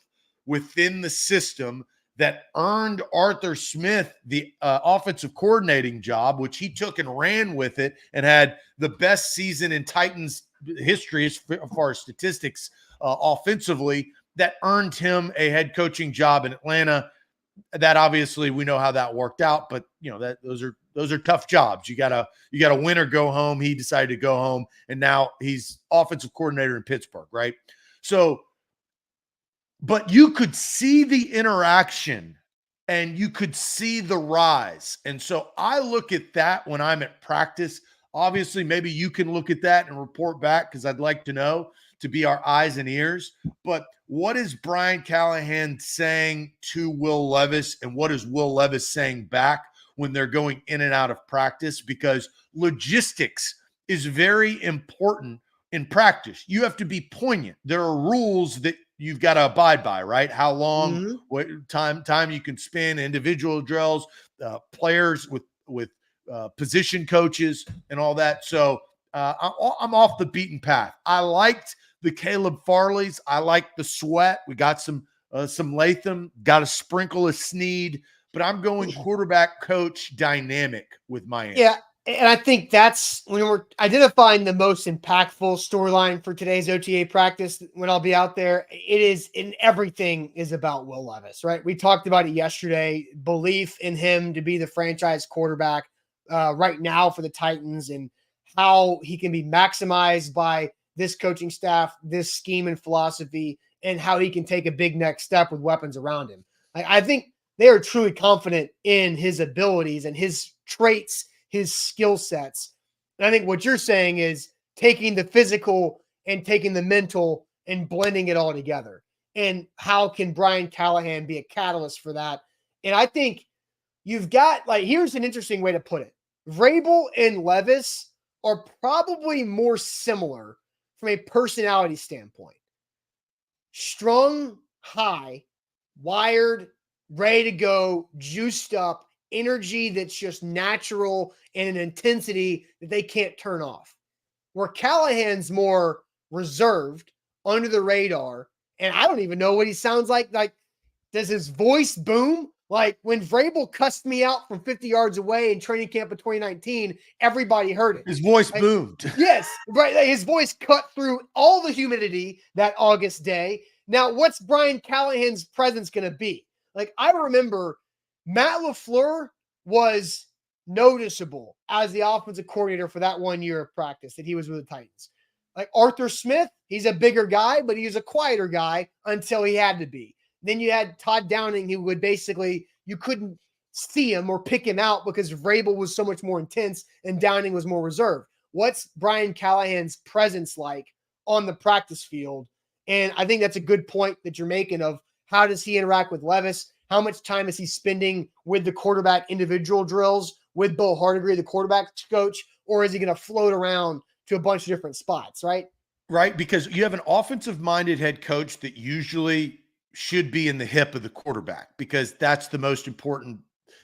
within the system that earned Arthur Smith the offensive coordinating job, which he took and ran with it and had the best season in Titans history as far as statistics offensively, that earned him a head coaching job in Atlanta. That obviously we know how that worked out, but those are tough jobs. You gotta win or go home. He decided to go home, and now he's offensive coordinator in Pittsburgh, right? So, but you could see the interaction and you could see the rise. And so I look at that when I'm at practice. Obviously, maybe you can look at that and report back, because I'd like to know, to be our eyes and ears. But what is Brian Callahan saying to Will Levis, and what is Will Levis saying back when they're going in and out of practice? Because logistics is very important in practice. You have to be poignant. There are rules that you've got to abide by, right? How long, what time you can spend, individual drills, players with position coaches and all that. So I'm off the beaten path. I liked the Caleb Farleys. I liked the Sweat. We got some Latham, got a sprinkle of Snead, but I'm going quarterback coach dynamic with my answer. Yeah. And I think that's when we're identifying the most impactful storyline for today's OTA practice. When I'll be out there, everything is about Will Levis, right? We talked about it yesterday. Belief in him to be the franchise quarterback, right now for the Titans and how he can be maximized by this coaching staff, this scheme and philosophy, and how he can take a big next step with weapons around him. I think they are truly confident in his abilities and his traits, his skill sets. And I think what you're saying is taking the physical and taking the mental and blending it all together. And how can Brian Callahan be a catalyst for that? And I think you've got, like, here's an interesting way to put it. Vrabel and Levis are probably more similar from a personality standpoint. Strung, high, wired, ready to go, juiced up, energy that's just natural and an intensity that they can't turn off. Where Callahan's more reserved, under the radar, and I don't even know what he sounds like. Like, does his voice boom? Like when Vrabel cussed me out from 50 yards away in training camp of 2019, everybody heard it. His voice boomed. Yes, right. Like his voice cut through all the humidity that August day. Now, what's Brian Callahan's presence going to be? Like, I remember Matt LaFleur was noticeable as the offensive coordinator for that 1 year of practice that he was with the Titans. Like Arthur Smith, he's a bigger guy, but he was a quieter guy until he had to be. Then you had Todd Downing, who would basically, you couldn't see him or pick him out because Vrabel was so much more intense and Downing was more reserved. What's Brian Callahan's presence like on the practice field? And I think that's a good point that you're making of how does he interact with Levis? How much time is he spending with the quarterback individual drills with Bo Hardigree, the quarterback coach, or is he going to float around to a bunch of different spots, right? Right, because you have an offensive-minded head coach that usually should be in the hip of the quarterback because that's the most important.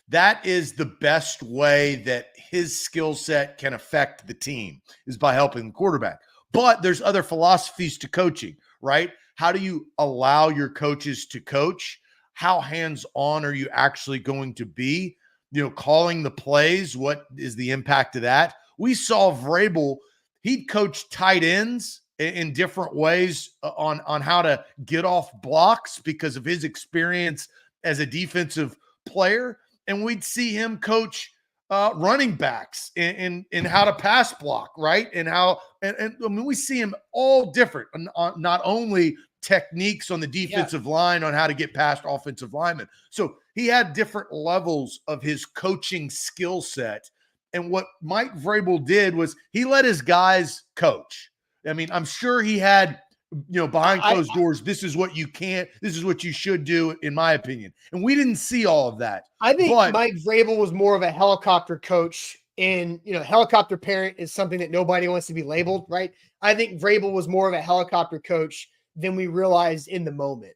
That is the best way that his skill set can affect the team is by helping the quarterback. But there's other philosophies to coaching, right? How do you allow your coaches to coach? How hands-on are you actually going to be? You know, calling the plays, what is the impact of that? We saw Vrabel, he'd coach tight ends in different ways on how to get off blocks because of his experience as a defensive player. And we'd see him coach running backs in how to pass block, right? And how, and I mean, we see him all different, not only techniques on the defensive line on how to get past offensive linemen. So he had different levels of his coaching skill set. And what Mike Vrabel did was he let his guys coach. I mean, I'm sure he had, you know, behind closed doors, this is what you can't, this is what you should do, in my opinion. And we didn't see all of that. I think Mike Vrabel was more of a helicopter coach, and, you know, helicopter parent is something that nobody wants to be labeled, right? I think Vrabel was more of a helicopter coach than we realized in the moment.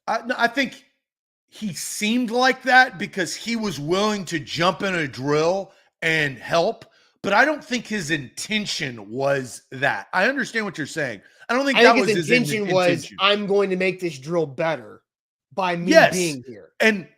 I think he seemed like that because he was willing to jump in a drill and help. But I don't think his intention was that. I understand what you're saying. I don't think that was his intention. Was I'm going to make this drill better by me being here. And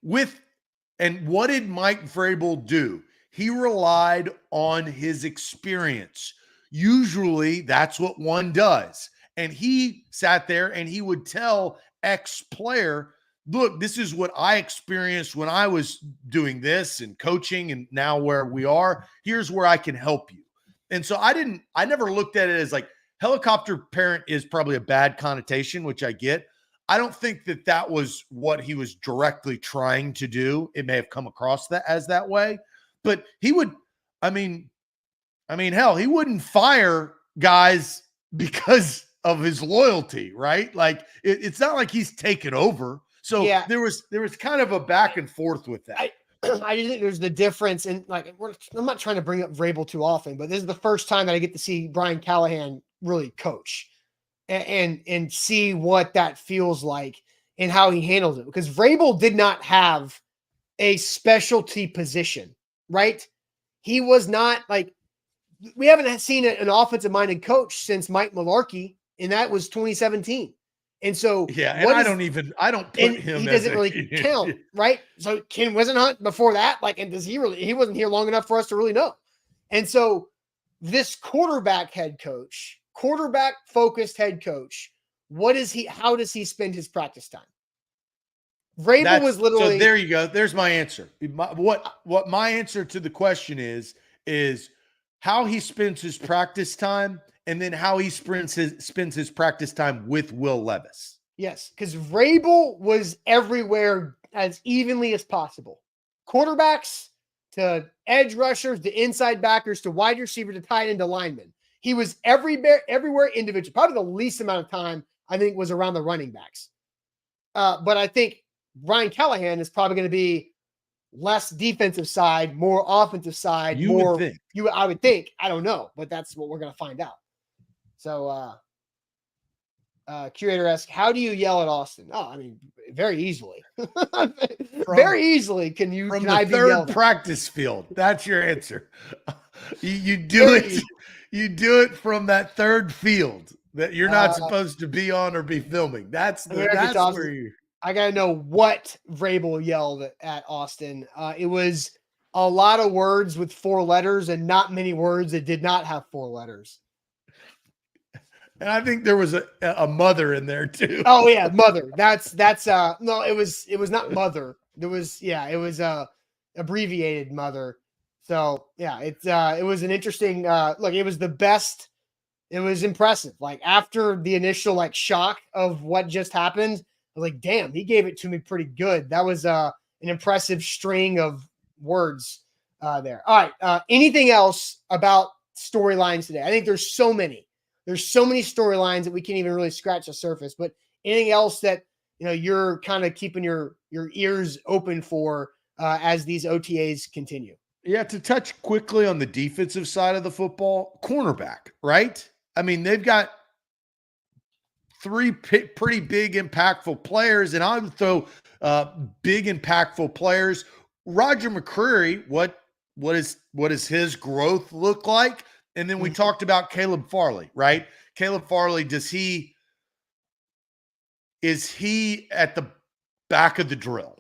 what did Mike Vrabel do? He relied on his experience. Usually that's what one does. And he sat there and he would tell ex-player, look, this is what I experienced when I was doing this and coaching and now where we are. Here's where I can help you. And so I never looked at it as like helicopter parent is probably a bad connotation, which I get. I don't think that was what he was directly trying to do. It may have come across that as that way, but he would, I mean, hell, he wouldn't fire guys because of his loyalty, right? Like it's not like he's taken over. So there was kind of a back and forth with that. I just think there's the difference in, like, I'm not trying to bring up Vrabel too often, but this is the first time that I get to see Brian Callahan really coach and see what that feels like and how he handles it. Because Vrabel did not have a specialty position, right? He was not like, we haven't seen an offensive-minded coach since Mike Mularkey, and that was 2017. And so, and I don't put him. He doesn't really count, right? So Ken Wisenhunt before that, like, and does he really? He wasn't here long enough for us to really know. And so, this quarterback focused head coach, what is he? How does he spend his practice time? Vrabel was literally. So there you go. There's my answer. What my answer to the question is how he spends his practice time, and then how he spends his practice time with Will Levis. Yes, because Vrabel was everywhere as evenly as possible. Quarterbacks to edge rushers to inside backers to wide receiver to tight end to linemen. He was everywhere individual. Probably the least amount of time, I think, was around the running backs. But I think Ryan Callahan is probably going to be less defensive side, more offensive side. I would think. I don't know, but that's what we're going to find out. So, curator asks, how do you yell at Austin? Oh, I mean, very easily. Very easily. Can I be third practice field? That's your answer. You do it. You do it from that third field that you're not supposed to be on or be filming. That's where you. I got to know what Vrabel yelled at Austin. It was a lot of words with 4 letters and not many words that did not have 4 letters. And I think there was a mother in there too. Oh yeah, mother. That's no, it was not mother. It was abbreviated mother. So yeah, it was an interesting look. It was the best. It was impressive. Like after the initial shock of what just happened, I was like, damn, he gave it to me pretty good. That was an impressive string of words there. All right. Anything else about storylines today? I think there's so many. There's so many storylines that we can't even really scratch the surface. But anything else that you're kind of keeping your ears open for as these OTAs continue? Yeah, to touch quickly on the defensive side of the football, cornerback, right? I mean, they've got 3 pretty big, impactful players, and I would throw big, impactful players. Roger McCreary, what does his growth look like? And then we talked about Caleb Farley, right? Caleb Farley, is he at the back of the drill?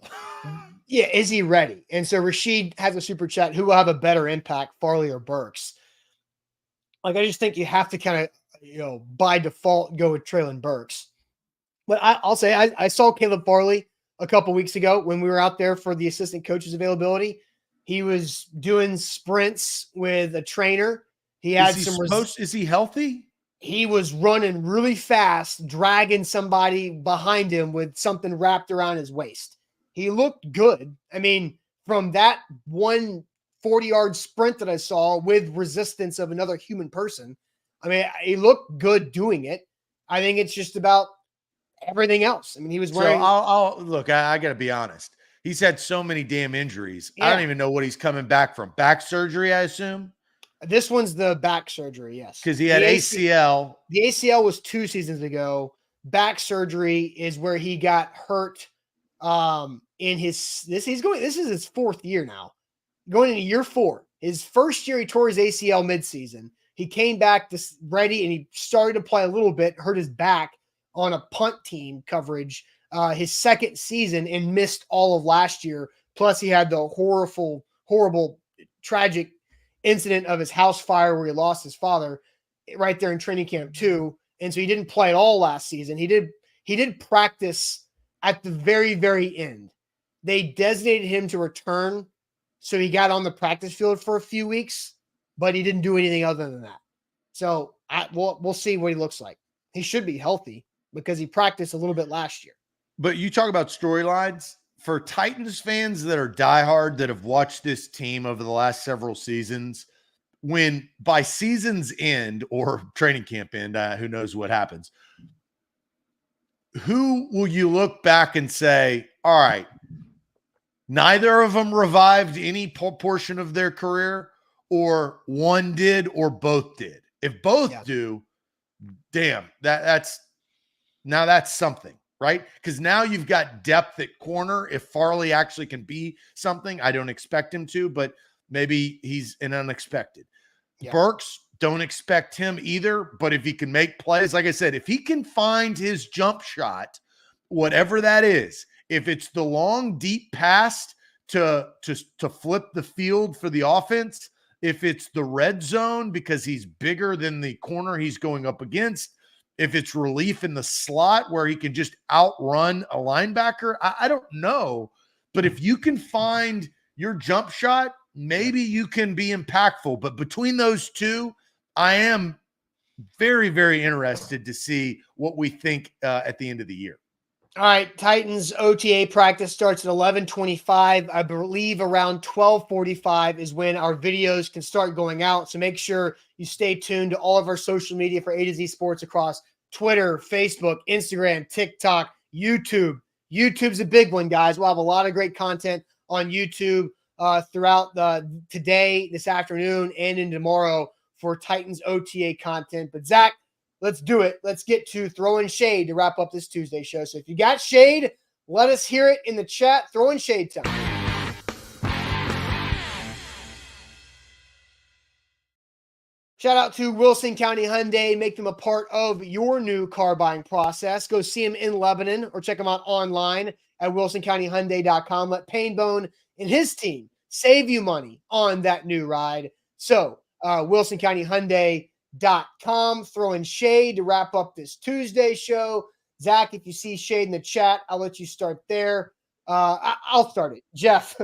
Yeah, is he ready? And so Rashid has a super chat. Who will have a better impact, Farley or Burks? I just think you have to kind of, by default, go with Treylon Burks. But I'll say I saw Caleb Farley a couple weeks ago when we were out there for the assistant coach's availability. He was doing sprints with a trainer. He had is he healthy? He was running really fast, dragging somebody behind him with something wrapped around his waist. He looked good. I mean, from that 140-yard sprint that I saw with resistance of another human person, I mean, he looked good doing it. I think it's just about everything else. I mean, he was wearing. So I'll look. I got to be honest. He's had so many damn injuries. Yeah. I don't even know what he's coming back from. Back surgery, I assume. This one's the back surgery, yes. Because he had ACL. The ACL was 2 seasons ago. Back surgery is where he got hurt. This is his 4th year now, going into year 4. His first year he tore his ACL midseason. He came back ready and he started to play a little bit, hurt his back on a punt team coverage his second season and missed all of last year. Plus he had the horrible, tragic incident of his house fire where he lost his father right there in training camp too. And so he didn't play at all last season. He did practice at the very, very end. They designated him to return. So he got on the practice field for a few weeks, but he didn't do anything other than that. So we'll see what he looks like. He should be healthy because he practiced a little bit last year. But you talk about storylines for Titans fans that are diehard that have watched this team over the last several seasons. When by season's end or training camp end, who knows what happens, who will you look back and say, all right, neither of them revived any portion of their career, or one did or both did? If both do, damn, that's something, right? Because now you've got depth at corner. If Farley actually can be something, I don't expect him to, but maybe he's an unexpected. Yeah. Burks, don't expect him either, but if he can make plays, like I said, if he can find his jump shot, whatever that is, if it's the long, deep pass to flip the field for the offense, if it's the red zone because he's bigger than the corner he's going up against, if it's relief in the slot where he can just outrun a linebacker. I don't know. But if you can find your jump shot, maybe you can be impactful. But between those two, I am very, very interested to see what we think at the end of the year. All right, Titans OTA practice starts at 11:25. I believe around 12:45 is when our videos can start going out. So make sure you stay tuned to all of our social media for A to Z Sports across Twitter, Facebook, Instagram, TikTok, YouTube. YouTube's a big one, guys. We'll have a lot of great content on YouTube throughout today, this afternoon, and in tomorrow for Titans OTA content. But Zach, let's do it. Let's get to throwing shade to wrap up this Tuesday show. So if you got shade, let us hear it in the chat. Throwing shade time. Shout out to Wilson County Hyundai. Make them a part of your new car buying process. Go see them in Lebanon or check them out online at wilsoncountyhyundai.com. Let Painbone and his team save you money on that new ride. So wilsoncountyhyundai.com, throwing shade to wrap up this Tuesday show. Zach, if you see shade in the chat, I'll let you start there. I'll start it. Jeff,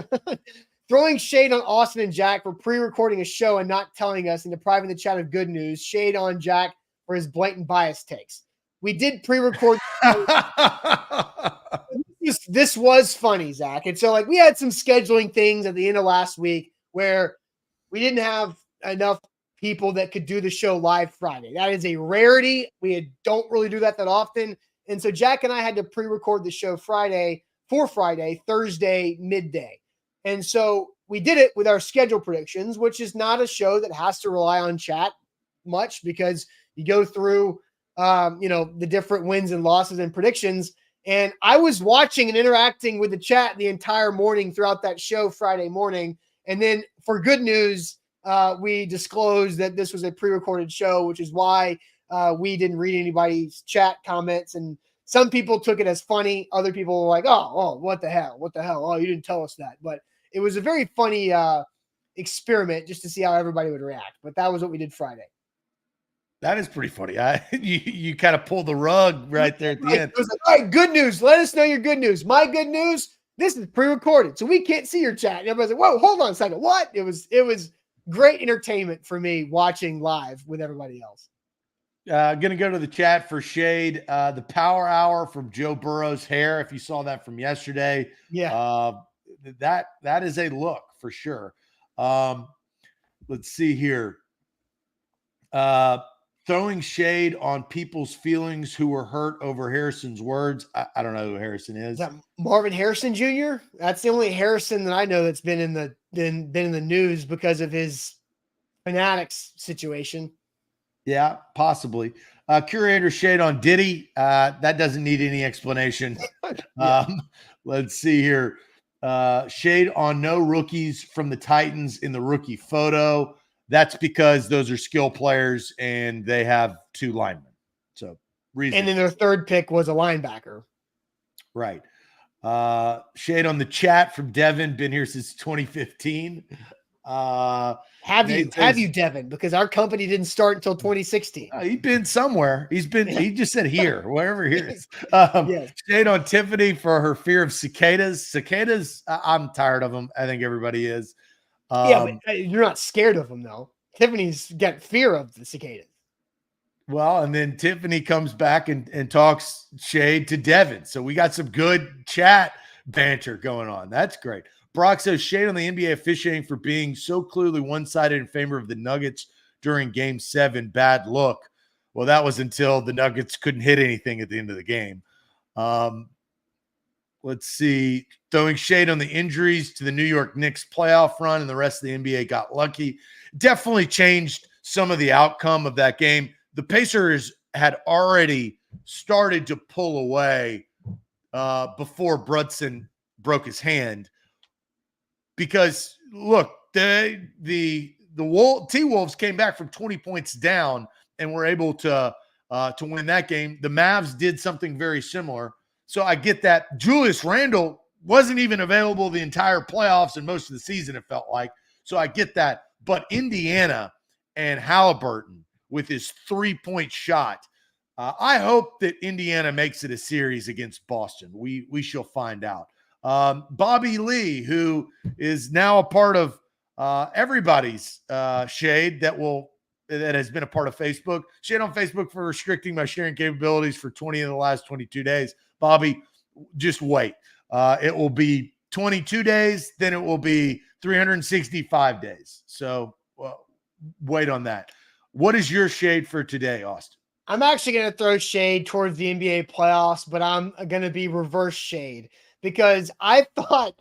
throwing shade on Austin and Jack for pre-recording a show and not telling us and depriving the chat of good news. Shade on Jack for his blatant bias takes. We did pre-record. This was funny, Zach. And so, we had some scheduling things at the end of last week where we didn't have enough people that could do the show live Friday. That is a rarity. We don't really do that often. And so Jack and I had to pre-record the show Thursday, midday. And so we did it with our schedule predictions, which is not a show that has to rely on chat much because you go through, the different wins and losses and predictions. And I was watching and interacting with the chat the entire morning throughout that show Friday morning. And then for good news, we disclosed that this was a pre-recorded show, which is why we didn't read anybody's chat comments. And some people took it as funny. Other people were like, oh, what the hell? What the hell? Oh, you didn't tell us that. But it was a very funny experiment just to see how everybody would react. But that was what we did Friday. That is pretty funny. You kind of pulled the rug right there at the end. It was like, all right, good news. Let us know your good news. My good news, this is pre-recorded, so we can't see your chat. And everybody's like, whoa, hold on a second. What? It was great entertainment for me watching live with everybody else. Going to go to the chat for shade. The power hour from Joe Burrow's hair. If you saw that from yesterday, that is a look for sure. Let's see here. Throwing shade on people's feelings who were hurt over Harrison's words. I don't know who Harrison is. Is that Marvin Harrison Jr.? That's the only Harrison that I know that's been in the news because of his Fanatics situation. Yeah, possibly. Curator shade on Diddy. That doesn't need any explanation. Let's see here. Shade on no rookies from the Titans in the rookie photo. That's because those are skill players and they have two linemen. So reason. And then their third pick was a linebacker. Right. Shade on the chat from Devin. Been here since 2015. Have you, Devin? Because our company didn't start until 2016. He's been somewhere. He just said here, wherever he is. Yes. Shade on Tiffany for her fear of cicadas. Cicadas, I'm tired of them. I think everybody is. But you're not scared of them, though. Tiffany's got fear of the cicadas. Well, and then Tiffany comes back and talks shade to Devin. So we got some good chat banter going on. That's great. Brock says shade on the NBA officiating for being so clearly one-sided in favor of the Nuggets during Game 7. Bad look. Well, that was until the Nuggets couldn't hit anything at the end of the game. Let's see. Throwing shade on the injuries to the New York Knicks playoff run and the rest of the NBA got lucky. Definitely changed some of the outcome of that game. The Pacers had already started to pull away before Brunson broke his hand. Because, look, the T-Wolves came back from 20 points down and were able to win that game. The Mavs did something very similar. So I get that. Julius Randle wasn't even available the entire playoffs and most of the season, it felt like. So I get that. But Indiana and Halliburton with his 3-point shot, I hope that Indiana makes it a series against Boston. We shall find out. Bobby Lee, who is now a part of everybody's shade that has been a part of Facebook. Shade on Facebook for restricting my sharing capabilities for 20 of the last 22 days. Bobby, just wait. It will be 22 days, then it will be 365 days. So wait on that. What is your shade for today, Austin? I'm actually going to throw shade towards the NBA playoffs, but I'm going to be reverse shade because I thought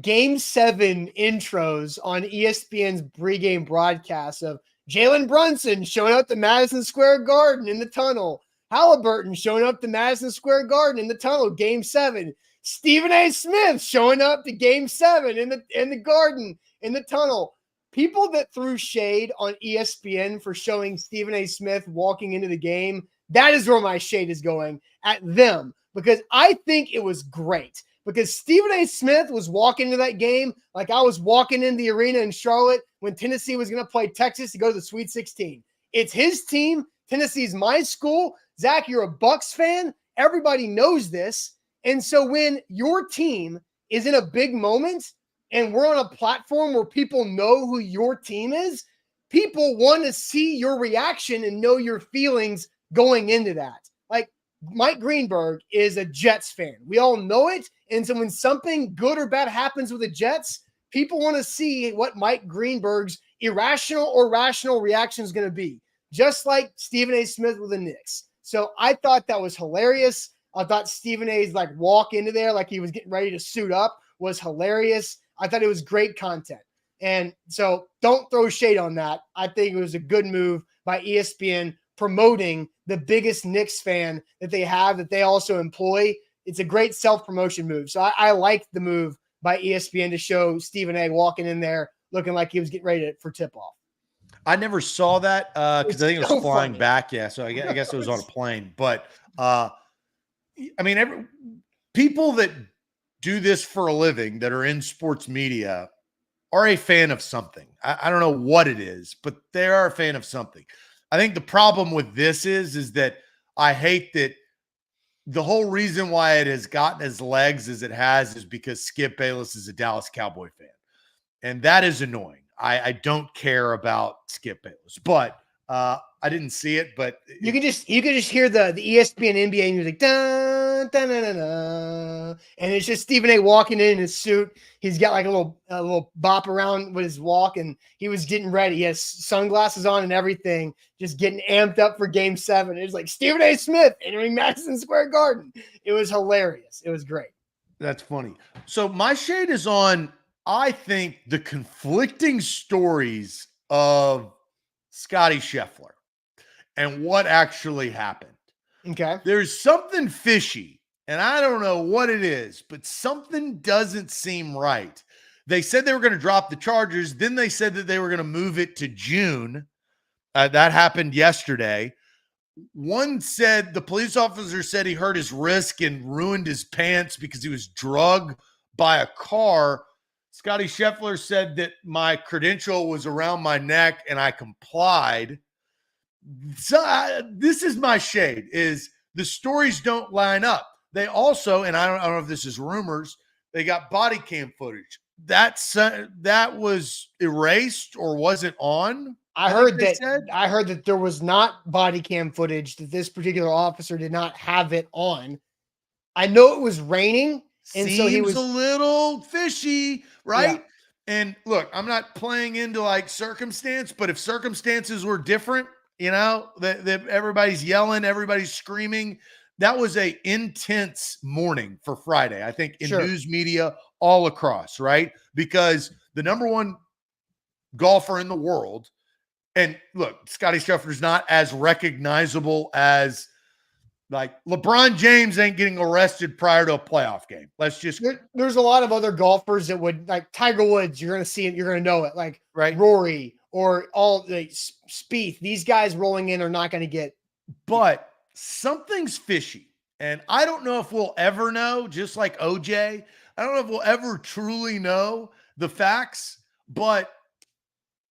Game 7 intros on ESPN's pregame broadcast of Jalen Brunson showing up to Madison Square Garden in the tunnel, Halliburton showing up to Madison Square Garden in the tunnel, Game 7, Stephen A. Smith showing up to Game 7 in the Garden in the tunnel. People that threw shade on ESPN for showing Stephen A. Smith walking into the game, that is where my shade is going at them, because I think it was great. Because Stephen A. Smith was walking into that game like I was walking in the arena in Charlotte when Tennessee was going to play Texas to go to the Sweet 16. It's his team. Tennessee's my school. Zach, you're a Bucks fan. Everybody knows this. And so when your team is in a big moment, and we're on a platform where people know who your team is, people want to see your reaction and know your feelings going into that. Like Mike Greenberg is a Jets fan. We all know it. And so when something good or bad happens with the Jets, people want to see what Mike Greenberg's irrational or rational reaction is going to be, just like Stephen A. Smith with the Knicks. So I thought that was hilarious. I thought Stephen A's like walk into there like he was getting ready to suit up was hilarious. I thought it was great content. And so don't throw shade on that. I think it was a good move by ESPN promoting the biggest Knicks fan that they have, that they also employ. It's a great self-promotion move. So I liked the move by ESPN to show Stephen A. walking in there looking like he was getting ready for tip-off. I never saw that because I think it was so flying funny. back. Yeah, so I guess it was on a plane. But, I mean, people that do this for a living that are in sports media are a fan of something. I don't know what it is, but they are a fan of something. I think the problem with this is that I hate that the whole reason why it has gotten as legs as it has is because Skip Bayless is a Dallas Cowboy fan. And that is annoying. I don't care about Skip Bayless, but I didn't see it, but you could just hear the ESPN NBA music, dun, dun, dun, dun, dun, and it's just Stephen A. walking in his suit. He's got like a little bop around with his walk, and he was getting ready. He has sunglasses on and everything, just getting amped up for Game 7. It was like Stephen A. Smith entering Madison Square Garden. It was hilarious. It was great. That's funny. So my shade is on, I think, the conflicting stories of Scotty Scheffler and what actually happened. Okay. There's something fishy, and I don't know what it is, but something doesn't seem right. They said they were going to drop the charges. Then they said that they were going to move it to June. That happened yesterday. One said the police officer said he hurt his wrist and ruined his pants because he was drugged by a car. Scotty Scheffler said that my credential was around my neck and I complied. So this is my shade, is the stories don't line up. They also, and I don't know if this is rumors, they got body cam footage. That was erased or wasn't on. I heard that there was not body cam footage, that this particular officer did not have it on. I know it was raining. And Seems so he was a little fishy, right? Yeah. And look, I'm not playing into like circumstance, but if circumstances were different, that everybody's yelling, everybody's screaming, that was a intense morning for Friday, I think, in news media all across, right? Because the number one golfer in the world, and look, Scotty Scheffler's not as recognizable as like LeBron James ain't getting arrested prior to a playoff game. There's a lot of other golfers that would, like Tiger Woods. You're going to see it. You're going to know it. Like right. Rory or all the Spieth. These guys rolling in are not going to get. But something's fishy. And I don't know if we'll ever know, just like OJ. I don't know if we'll ever truly know the facts, but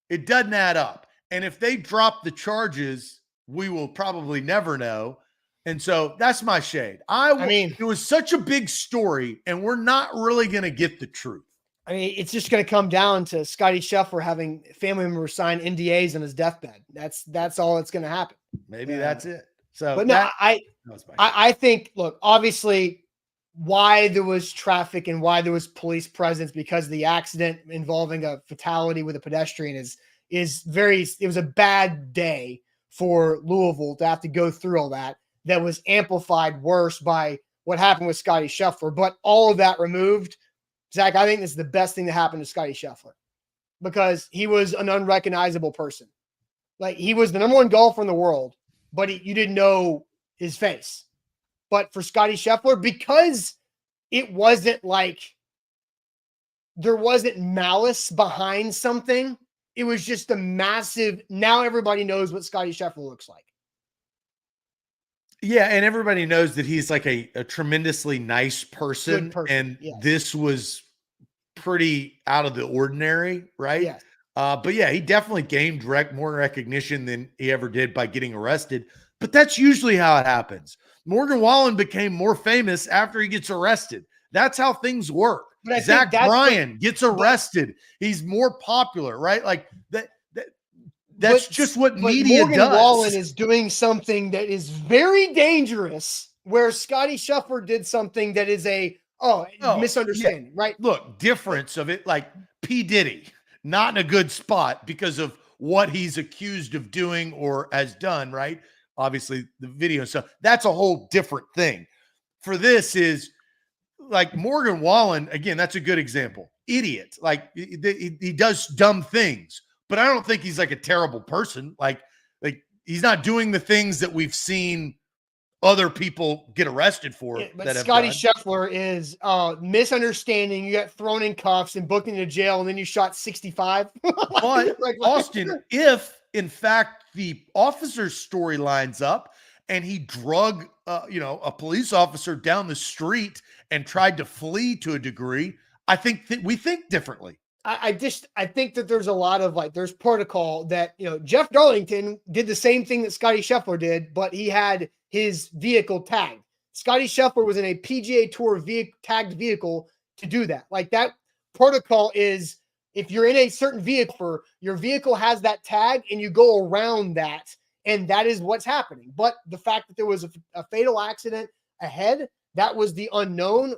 it doesn't add up. And if they drop the charges, we will probably never know. And so that's my shade. I mean, it was such a big story, and we're not really going to get the truth. I mean, it's just going to come down to Scottie Scheffler having family members sign NDAs on his deathbed. That's all that's going to happen. Maybe that's it. So, but no, I think, look, obviously why there was traffic and why there was police presence because of the accident involving a fatality with a pedestrian it was a bad day for Louisville to have to go through all that. That was amplified worse by what happened with Scottie Scheffler. But all of that removed, Zach, I think this is the best thing that happened to Scottie Scheffler because he was an unrecognizable person. Like, he was the number one golfer in the world, but you didn't know his face. But for Scottie Scheffler, because it wasn't like there wasn't malice behind something, it was just a massive, now everybody knows what Scottie Scheffler looks like. Yeah, and everybody knows that he's like a tremendously nice person. And yes, this was pretty out of the ordinary, right? Yes. But yeah, he definitely gained more recognition than he ever did by getting arrested. But that's usually how it happens. Morgan Wallen became more famous after he gets arrested. That's how things work. Zach Bryan gets arrested. He's more popular, right? Like that. That's just what media Morgan does. Wallen is doing something that is very dangerous, where Scottie Scheffler did something that is misunderstanding, right? Look, difference of it, like P. Diddy, not in a good spot because of what he's accused of doing or has done, right? Obviously, the video stuff, that's a whole different thing. For this is like Morgan Wallen, again, that's a good example. Idiot. Like he does dumb things. But I don't think he's like a terrible person. Like he's not doing the things that we've seen other people get arrested for. But Scottie Scheffler is misunderstanding. You got thrown in cuffs and booked into jail, and then you shot 65. But Austin, if in fact the officer's story lines up and he drug a police officer down the street and tried to flee to a degree, I think that we think differently. I think that there's a lot of there's protocol that, Jeff Darlington did the same thing that Scottie Scheffler did, but he had his vehicle tagged. Scottie Scheffler was in a PGA Tour tagged vehicle to do that. Like, that protocol is, if you're in a certain vehicle, your vehicle has that tag and you go around that. And that is what's happening. But the fact that there was a fatal accident ahead, that was the unknown.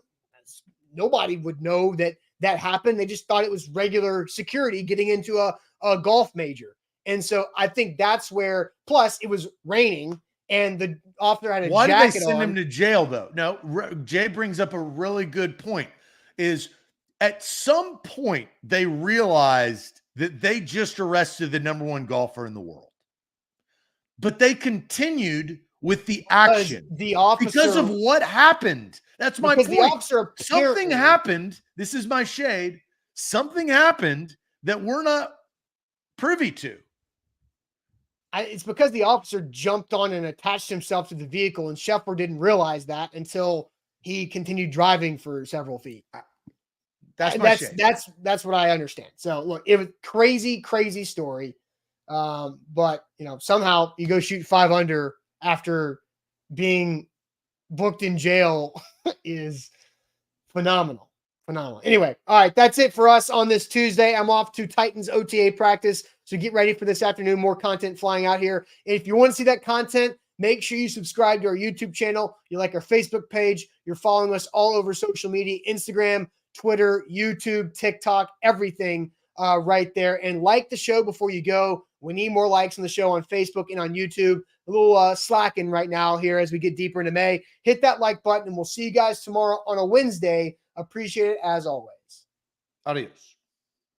Nobody would know that happened. They just thought it was regular security getting into a golf major. And so I think that's where, plus it was raining and the officer had a jacket on. Why did they send him to jail though? No, Jay brings up a really good point, is at some point they realized that they just arrested the number one golfer in the world, but they continued with the action because of what happened. That's my point. The officer something happened. This is my shade. Something happened that we're not privy to. It's because the officer jumped on and attached himself to the vehicle, and Scheffler didn't realize that until he continued driving for several feet. That's what I understand. So look, it was crazy story. But somehow you go shoot 5 under after being booked in jail is phenomenal. Anyway, all right, that's it for us on this Tuesday. I'm off to Titans OTA practice, so get ready for this afternoon. More content flying out here. And if you want to see that content, make sure you subscribe to our YouTube channel. You like our Facebook page. You're following us all over social media, Instagram, Twitter, YouTube, TikTok, everything right there. And like the show before you go. We need more likes on the show on Facebook and on YouTube. A little slacking right now here as we get deeper into May. Hit that like button, and we'll see you guys tomorrow on a Wednesday. Appreciate it as always. Adios.